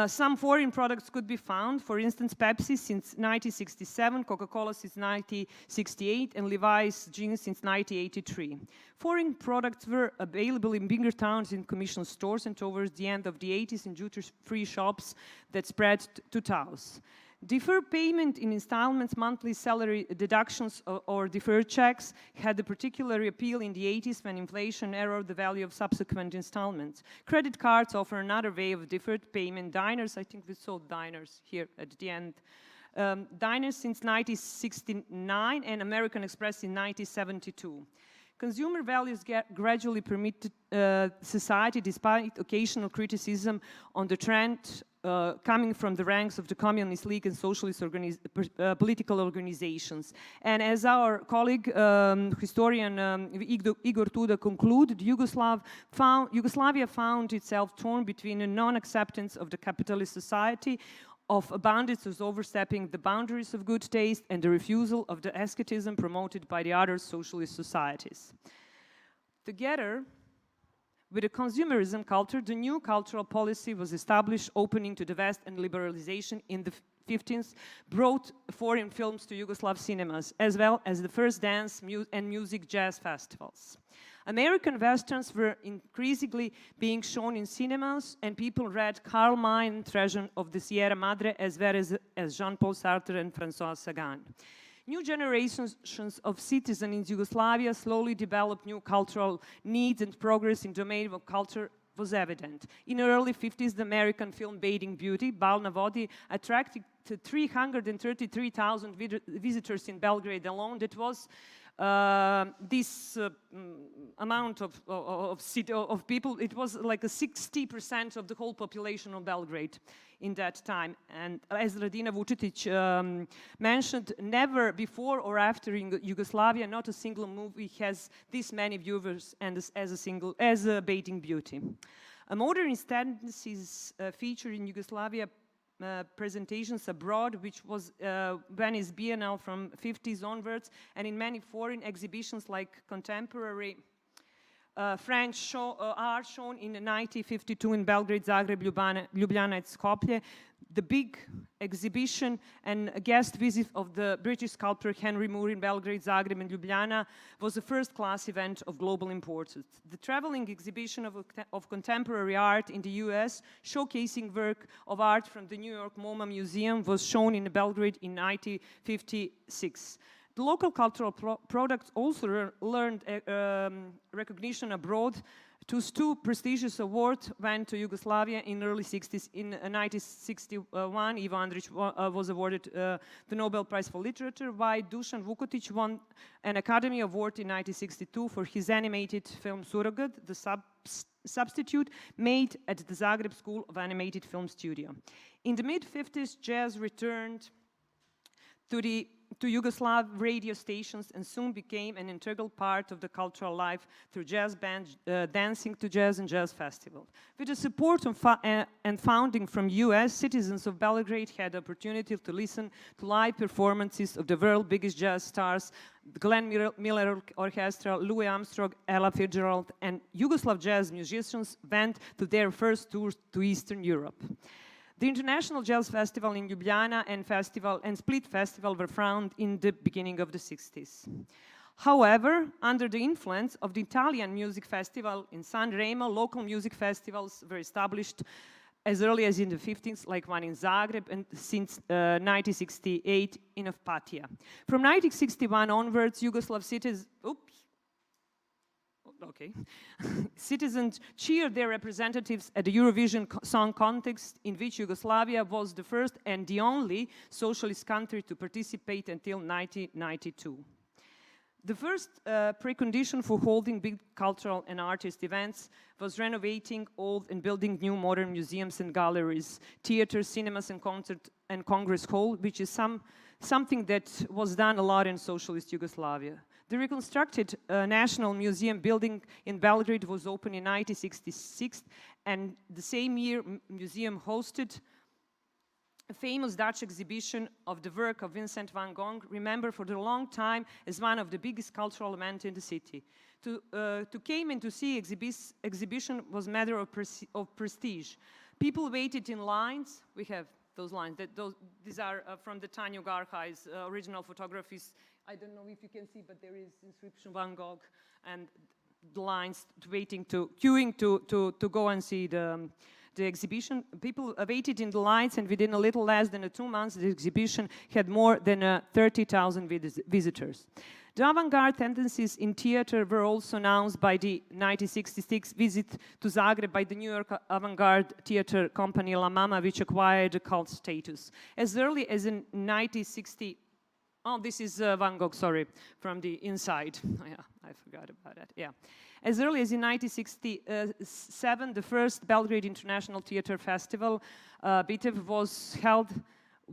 some foreign products could be found. For instance, Pepsi since 1967, Coca-Cola since 1968, and Levi's jeans since 1983. Foreign products were available in bigger towns in commission stores and towards the end of the 80s in duty-free shops that spread to towns. Deferred payment in installments, monthly salary deductions, or deferred checks had a particular appeal in the 80s when inflation eroded the value of subsequent installments. Credit cards offer another way of deferred payment. Diners, I think we saw diners here at the end. Diners since 1969 and American Express in 1972. Consumer values gradually permitted society, despite occasional criticism on the trend coming from the ranks of the Communist League and socialist political organizations. And as our colleague, historian Igor Tuda concluded, Yugoslavia found itself torn between a non-acceptance of the capitalist society of abundance was overstepping the boundaries of good taste and the refusal of the asceticism promoted by the other socialist societies. Together with the consumerism culture, the new cultural policy was established, opening to the West, and liberalization in the 15th brought foreign films to Yugoslav cinemas, as well as the first dance and music jazz festivals. American westerns were increasingly being shown in cinemas, and people read Karl May and Treasure of the Sierra Madre, as well as Jean-Paul Sartre and François Sagan. New generations of citizens in Yugoslavia slowly developed new cultural needs, and progress in the domain of culture was evident. In the early 50s, the American film Bathing Beauty, Bal na vodi, attracted to 333,000 visitors in Belgrade alone. That was this amount of people. It was like a 60% of the whole population of Belgrade in that time. And as Radina Vučetić mentioned, never before or after in Yugoslavia, not a single movie has this many viewers and as a Bathing Beauty. A modernist tendencies featured in Yugoslavia presentations abroad, which was Venice Biennale from 50s onwards, and in many foreign exhibitions like contemporary French art shown in 1952 in Belgrade, Zagreb, Ljubljana and Skopje. The big exhibition and a guest visit of the British sculptor Henry Moore in Belgrade, Zagreb and Ljubljana was a first-class event of global importance. The traveling exhibition of contemporary art in the US, showcasing work of art from the New York MoMA Museum, was shown in Belgrade in 1956. The local cultural products also learned recognition abroad. Two prestigious awards went to Yugoslavia in early 60s. In 1961, Ivo Andrić was awarded the Nobel Prize for Literature, while Dušan Vukotić won an Academy Award in 1962 for his animated film Surrogate, the substitute made at the Zagreb School of Animated Film Studio. In the mid-50s, jazz returned to Yugoslav radio stations and soon became an integral part of the cultural life through jazz bands, dancing to jazz and jazz festivals. With the support and funding from US, citizens of Belgrade had the opportunity to listen to live performances of the world's biggest jazz stars, the Glenn Miller Orchestra, Louis Armstrong, Ella Fitzgerald, and Yugoslav jazz musicians went to their first tours to Eastern Europe. The International Jazz Festival in Ljubljana and Split Festival were founded in the beginning of the 60s. However, under the influence of the Italian Music Festival in San Remo, local music festivals were established as early as in the 50s, like one in Zagreb, and since 1968 in Opatija. From 1961 onwards, Yugoslav citizens cheered their representatives at the Eurovision Song Contest, in which Yugoslavia was the first and the only socialist country to participate until 1992. The first precondition for holding big cultural and artist events was renovating old and building new modern museums and galleries, theaters, cinemas and concert and congress hall, which is something that was done a lot in socialist Yugoslavia. The reconstructed National Museum building in Belgrade was opened in 1966, and the same year museum hosted a famous Dutch exhibition of the work of Vincent van Gogh, remembered for a long time as one of the biggest cultural events in the city. To came and to see exhibition was a matter of prestige. People waited in lines. We have those lines. These are from the Tanju Garhaj's original photographies. I don't know if you can see, but there is inscription Van Gogh and the lines queuing to go and see the exhibition. People waited in the lines, and within a little less than 2 months, the exhibition had more than 30,000 visitors. The avant-garde tendencies in theater were also announced by the 1966 visit to Zagreb by the New York avant-garde theater company La Mama, which acquired a cult status. As early as in 1960, oh, this is Van Gogh, sorry, from the inside. Oh, yeah, I forgot about that, yeah. As early as in 1967, the first Belgrade International Theater Festival, BITEF, was held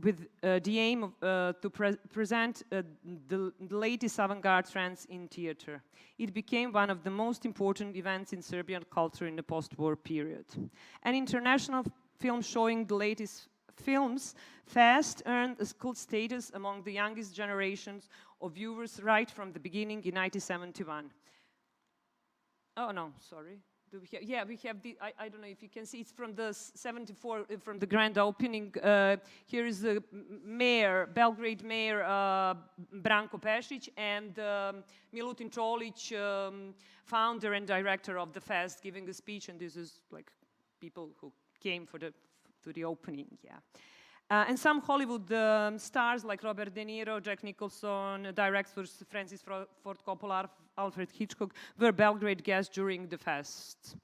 with the aim to present the latest avant-garde trends in theater. It became one of the most important events in Serbian culture in the post-war period. An international film showing the latest films fast earned a cult status among the youngest generations of viewers right from the beginning in 1971. Oh, no, sorry. Do we have, yeah, we have the, I don't know if you can see, it's from the 74, from the grand opening. Here is the mayor, Belgrade mayor, Branko Pešić, and Milutin Čolić, founder and director of the fest, giving a speech, and this is like people who came to the opening, yeah. And some Hollywood stars like Robert De Niro, Jack Nicholson, directors Francis Ford Coppola, Alfred Hitchcock were Belgrade guests during the fest.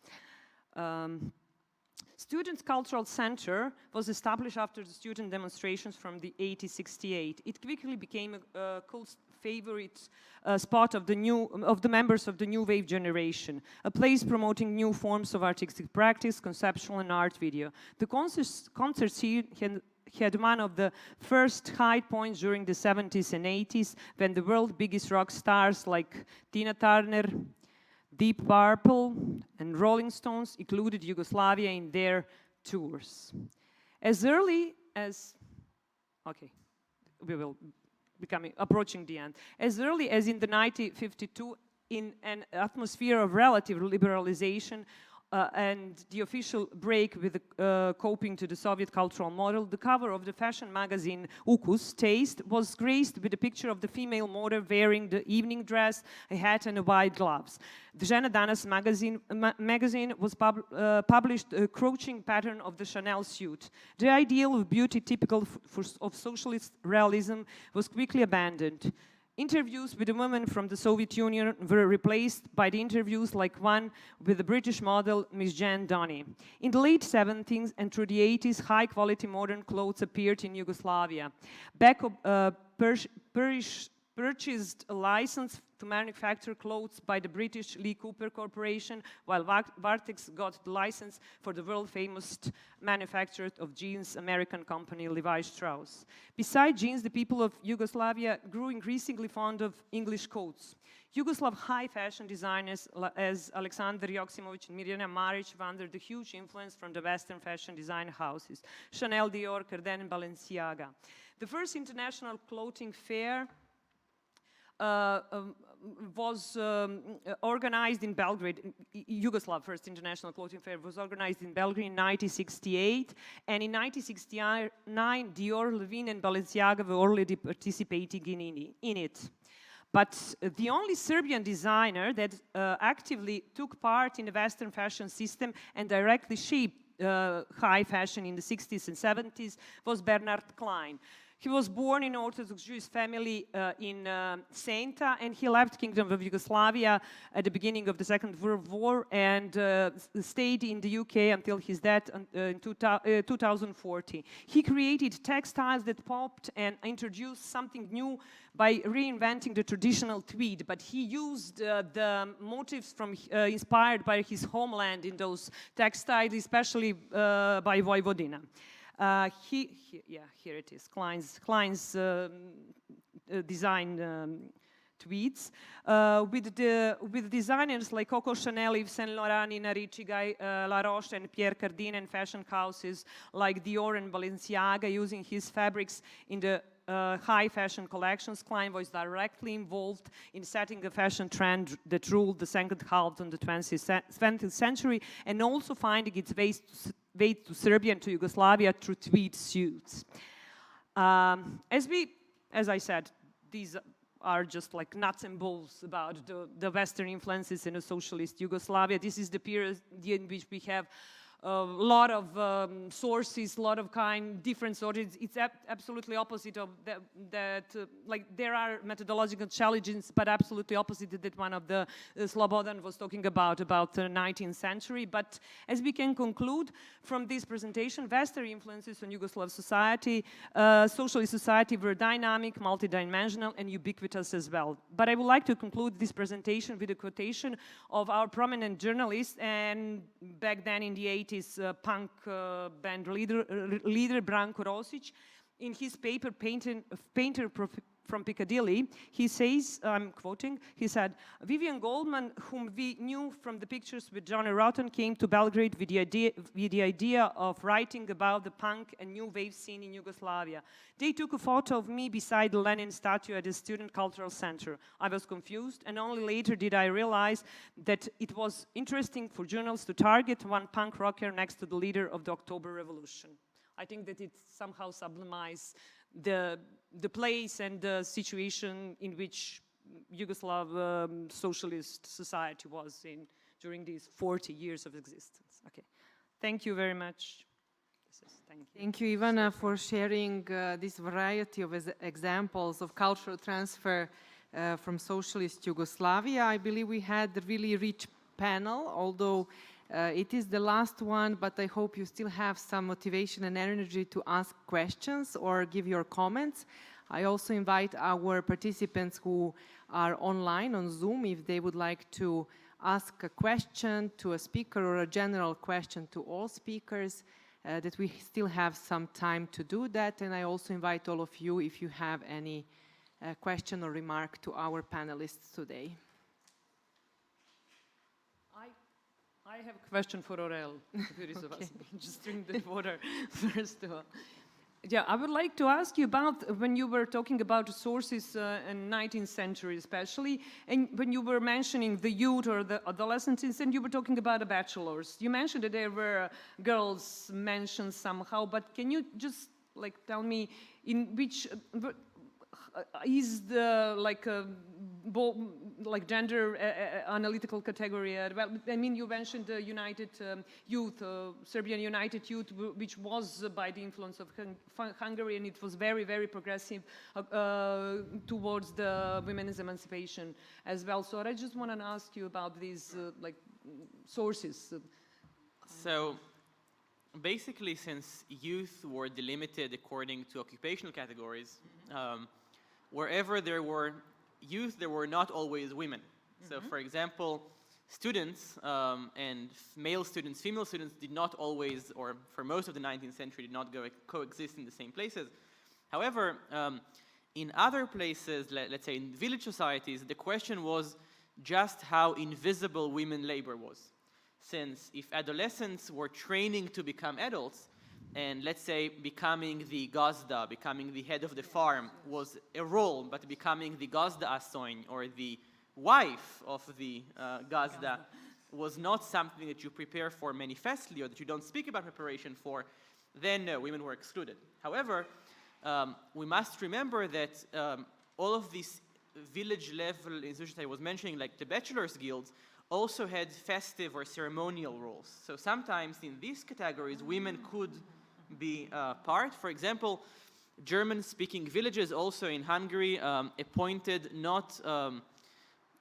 Student Cultural Center was established after the student demonstrations from the 1868. It quickly became a cult favorite spot of the members of the new wave generation, a place promoting new forms of artistic practice, conceptual and art video. The concerts here had one of the first high points during the 70s and 80s, when the world's biggest rock stars like Tina Turner, Deep Purple, and Rolling Stones included Yugoslavia in their tours. As early as, okay, we will approaching the end. As early as in the 1952, in an atmosphere of relative liberalization, and the official break with coping to the Soviet cultural model, the cover of the fashion magazine Ukus, Taste, was graced with a picture of the female model wearing the evening dress, a hat and white gloves. The Žena Danas magazine was published a crouching pattern of the Chanel suit. The ideal of beauty typical of socialist realism was quickly abandoned. Interviews with the women from the Soviet Union were replaced by the interviews like one with the British model Miss Jan Donny. In the late 70s and through the 80s, high-quality modern clothes appeared in Yugoslavia. Beko purchased a license to manufacture clothes by the British Lee Cooper Corporation, while Vartex got the license for the world-famous manufacturer of jeans American company Levi Strauss. Besides jeans, the people of Yugoslavia grew increasingly fond of English coats. Yugoslav high fashion designers as Aleksandar Joksimović and Mirjana Marić were under the huge influence from the Western fashion design houses, Chanel, Dior, Carden, and Balenciaga. The first international clothing fair was organized in Belgrade. Yugoslav First International Clothing Fair was organized in Belgrade in 1968, and in 1969, Dior, Levine, and Balenciaga were already participating in it. But the only Serbian designer that actively took part in the Western fashion system and directly shaped high fashion in the 60s and 70s was Bernard Klein. He was born in an Orthodox Jewish family in Senta, and he left Kingdom of Yugoslavia at the beginning of the Second World War and stayed in the UK until his death in 2040. He created textiles that popped and introduced something new by reinventing the traditional tweed, but he used the motifs from inspired by his homeland in those textiles, especially by Vojvodina. Here it is, Klein's design tweeds, with designers like Coco Chanel, Yves Saint Laurent, Nina Ricci, Guy Laroche, and Pierre Cardin, and fashion houses like Dior and Balenciaga using his fabrics in the high fashion collections. Klein was directly involved in setting a fashion trend that ruled the second half of the 20th century, and also finding its way to Serbia and to Yugoslavia through tweed suits. As I said, these are just like nuts and bolts about the Western influences in a socialist Yugoslavia. This is the period in which we have a lot of sources, a lot of different sources. It's absolutely opposite of that like there are methodological challenges, but absolutely opposite that one of the Slobodan was talking about the 19th century. But as we can conclude from this presentation, Western influences on Yugoslav society, socialist society were dynamic, multidimensional, and ubiquitous as well. But I would like to conclude this presentation with a quotation of our prominent journalist, and back then in the 80s, punk band leader Branko Rosic, in his paper Painter from Piccadilly. He says, I'm quoting, he said, Vivian Goldman, whom we knew from the pictures with Johnny Rotten, came to Belgrade with the idea of writing about the punk and new wave scene in Yugoslavia. They took a photo of me beside the Lenin statue at the Student Cultural Center. I was confused, and only later did I realize that it was interesting for journalists to target one punk rocker next to the leader of the October Revolution. I think that it somehow sublimates the place and the situation in which Yugoslav socialist society was in during these 40 years of existence. Okay, thank you very much. Thank you. Thank you, Ivana, for sharing this variety of examples of cultural transfer from socialist Yugoslavia. I believe we had a really rich panel, although it is the last one, but I hope you still have some motivation and energy to ask questions or give your comments. I also invite our participants who are online on Zoom, if they would like to ask a question to a speaker or a general question to all speakers, that we still have some time to do that. And I also invite all of you, if you have any question or remark to our panelists today. I have a question for Aurel. Okay. Just drink the water first of all. Yeah, I would like to ask you about when you were talking about sources in 19th century especially, and when you were mentioning the youth or the adolescents, and you were talking about the bachelors. You mentioned that there were girls mentioned somehow, but can you just like tell me in which is the like gender analytical category? Well, I mean, you mentioned the United Youth, Serbian United Youth, which was by the influence of Hungary, and it was very, very progressive towards the women's emancipation as well. So I just want to ask you about these like sources. So basically, since youth were delimited according to occupational categories, wherever there were youth, there were not always women. So for example, students and male students, female students did not always, or for most of the 19th century, did not coexist in the same places. However, in other places, let's say in village societies, the question was just how invisible women labor was. Since if adolescents were training to become adults, and let's say becoming the gazda, becoming the head of the farm was a role, but becoming the gazda asoin, or the wife of the gazda, was not something that you prepare for manifestly or that you don't speak about preparation for, then no, women were excluded. However, we must remember that all of these village level institutions I was mentioning, like the bachelor's guilds, also had festive or ceremonial roles. So sometimes in these categories, women could be part. For example, German-speaking villages also in Hungary appointed not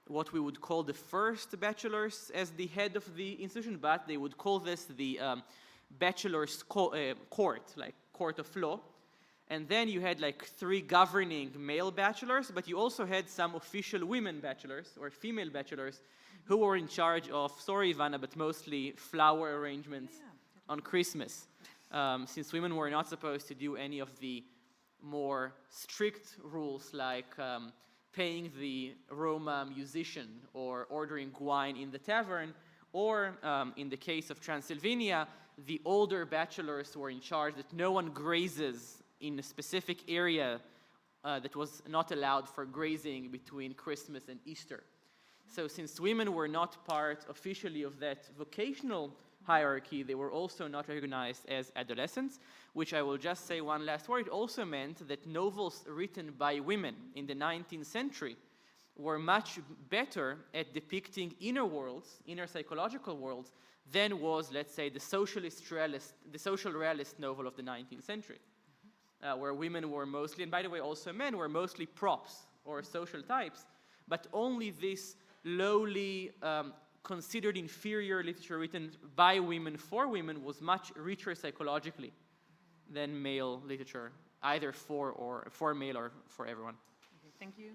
what we would call the first bachelors as the head of the institution, but they would call this the bachelor's court, like court of law. And then you had like 3 governing male bachelors, but you also had some official women bachelors or female bachelors who were in charge of, sorry Ivana, but mostly flower arrangements on Christmas. Since women were not supposed to do any of the more strict rules like paying the Roma musician or ordering wine in the tavern, or in the case of Transylvania, the older bachelors were in charge that no one grazes in a specific area that was not allowed for grazing between Christmas and Easter. So since women were not part officially of that vocational hierarchy, they were also not recognized as adolescents, which I will just say one last word. It also meant that novels written by women in the 19th century were much better at depicting inner worlds, inner psychological worlds, than was, let's say, the social realist novel of the 19th century, where women were mostly, and by the way, also men were mostly props or social types, but only this lowly, considered inferior literature written by women for women was much richer psychologically than male literature, either for male or for everyone. Okay, thank you.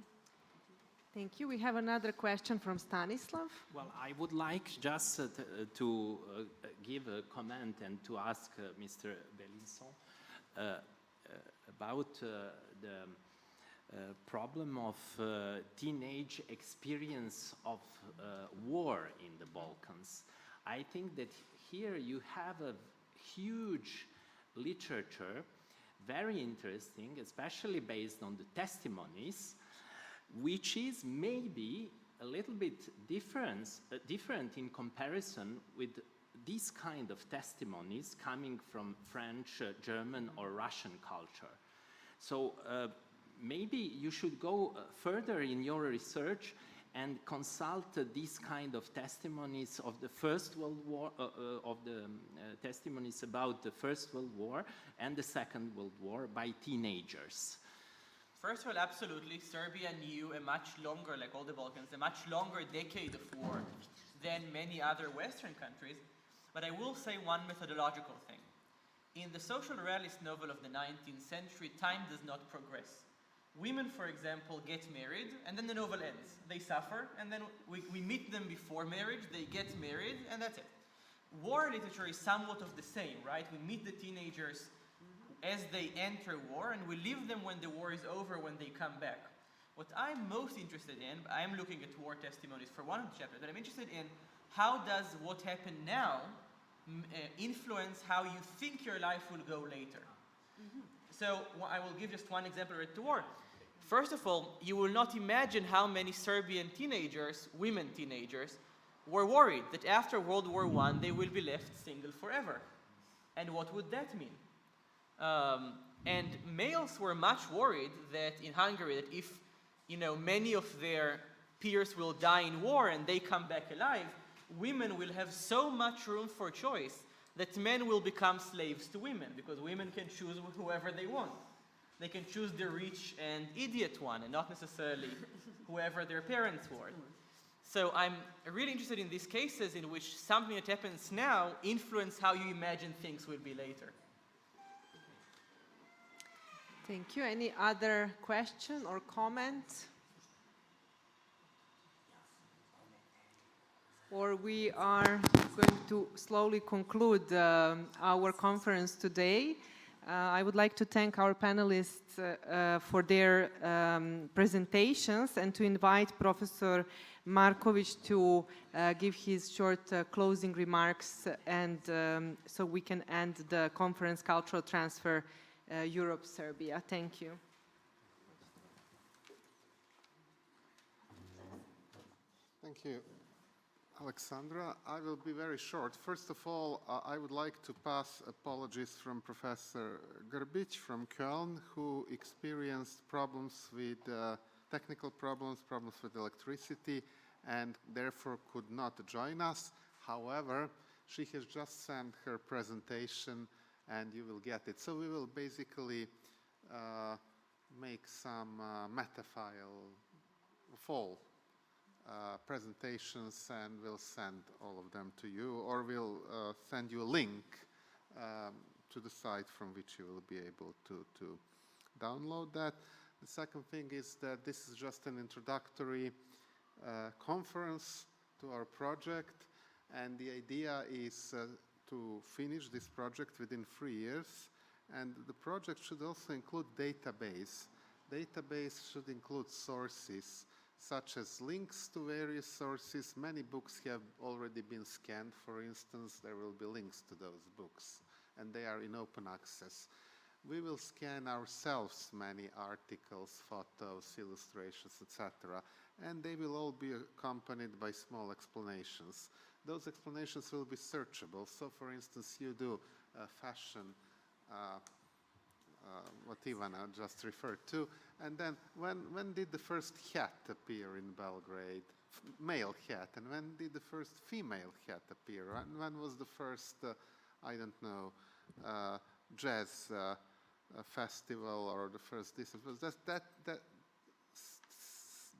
Thank you. We have another question from Stanislav. Well, I would like just to give a comment and to ask Mr. Belinson about problem of teenage experience of war in the Balkans. I think that here you have a huge literature, very interesting, especially based on the testimonies, which is maybe a little bit different in comparison with these kind of testimonies coming from French, German, or Russian culture. So maybe you should go further in your research and consult these kind of testimonies of the First World War, testimonies about the First World War and the Second World War by teenagers. First of all, absolutely, Serbia knew a much longer, like all the Balkans, a much longer decade of war than many other Western countries. But I will say one methodological thing. In the social realist novel of the 19th century, time does not progress. Women, for example, get married, and then the novel ends. They suffer, and then we meet them before marriage, they get married, and that's it. War literature is somewhat of the same, right? We meet the teenagers as they enter war, and we leave them when the war is over, when they come back. What I'm most interested in, I'm looking at war testimonies for one of the chapters, but I'm interested in how does what happened now influence how you think your life will go later. So I will give just one example related to war. First of all, you will not imagine how many Serbian teenagers, women teenagers, were worried that after World War I they will be left single forever. And what would that mean? And males were much worried that in Hungary, that if many of their peers will die in war and they come back alive, women will have so much room for choice that men will become slaves to women, because women can choose whoever they want. They can choose the rich and idiot one, and not necessarily whoever their parents were. So I'm really interested in these cases in which something that happens now influences how you imagine things will be later. Thank you. Any other question or comment? Or we are going to slowly conclude our conference today. I would like to thank our panelists for their presentations and to invite Professor Markovic to give his short closing remarks, and so we can end the conference Cultural Transfer Europe-Serbia. Thank you. Thank you, Alexandra. I will be very short. First of all, I would like to pass apologies from Professor Grbić from Köln, who experienced problems with technical problems with electricity, and therefore could not join us. However, she has just sent her presentation and you will get it. So we will basically make some metafile of all presentations, and we'll send all of them to you, or we'll send you a link to the site from which you will be able to download that. The second thing is that this is just an introductory conference to our project, and the idea is to finish this project within 3 years, and the project should also include database. Database should include sources, such as links to various sources. Many books have already been scanned, for instance. There will be links to those books, and they are in open access. We will scan ourselves many articles, photos, illustrations, etc., and they will all be accompanied by small explanations. Those explanations will be searchable. So, for instance, you do fashion, what Ivana just referred to, and then when did the first hat appear in Belgrade? Male hat. And when did the first female hat appear? And when was the first, I don't know, jazz festival, or the first this?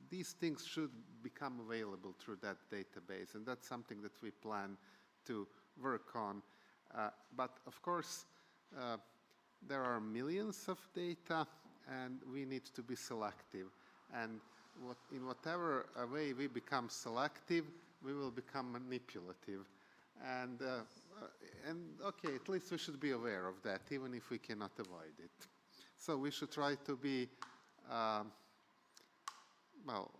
These things should become available through that database, and that's something that we plan to work on. But of course, there are millions of data, and we need to be selective. And in whatever way we become selective, we will become manipulative. And okay, at least we should be aware of that, even if we cannot avoid it. So we should try to be well,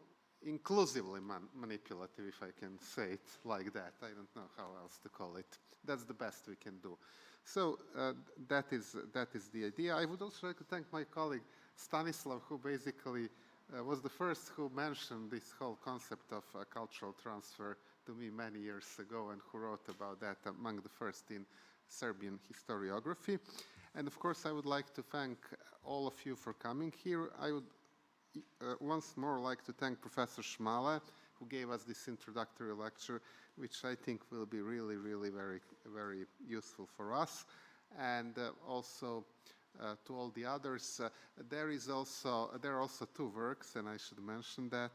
inclusively manipulative, if I can say it like that. I don't know how else to call it. That's the best we can do. So that is the idea. I would also like to thank my colleague Stanislav, who basically was the first who mentioned this whole concept of cultural transfer to me many years ago, and who wrote about that among the first in Serbian historiography. And of course, I would like to thank all of you for coming here. I would once more like to thank Professor Šmale, who gave us this introductory lecture, which I think will be really, really very, very useful for us. And also to all the others, there are also two works, and I should mention that,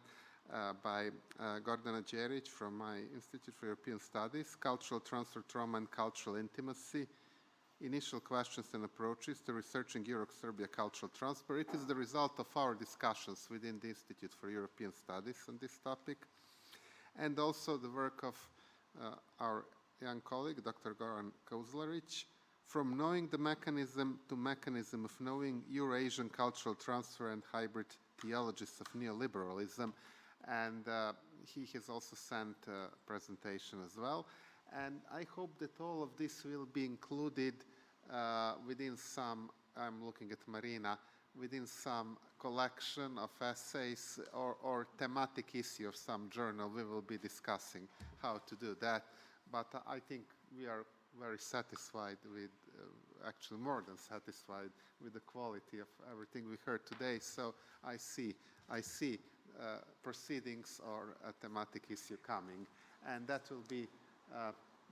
by Gordana Đerić from my Institute for European Studies, Cultural Transfer, Trauma and Cultural Intimacy, Initial Questions and Approaches to Researching Europe-Serbia Cultural Transfer. It is the result of our discussions within the Institute for European Studies on this topic. And also the work of our young colleague, Dr. Goran Kozlarić, From Knowing the Mechanism to Mechanism of Knowing Eurasian Cultural Transfer and Hybrid Theologies of Neoliberalism. And he has also sent a presentation as well. And I hope that all of this will be included within some, I'm looking at Marina, within some collection of essays or thematic issue of some journal. We will be discussing how to do that. But I think we are very satisfied with, actually more than satisfied with the quality of everything we heard today. So I see proceedings or a thematic issue coming. And that will be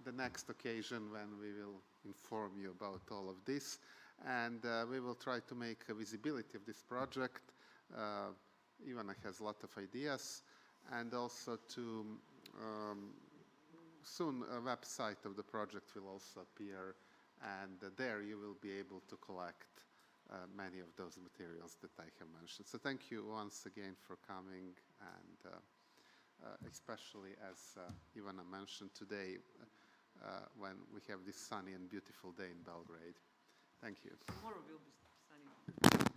the next occasion when we will inform you about all of this. And we will try to make a visibility of this project. Ivana has a lot of ideas. And also to, soon a website of the project will also appear. And there you will be able to collect many of those materials that I have mentioned. So thank you once again for coming, and especially as Ivana mentioned today, when we have this sunny and beautiful day in Belgrade. Thank you. Tomorrow will be sunny.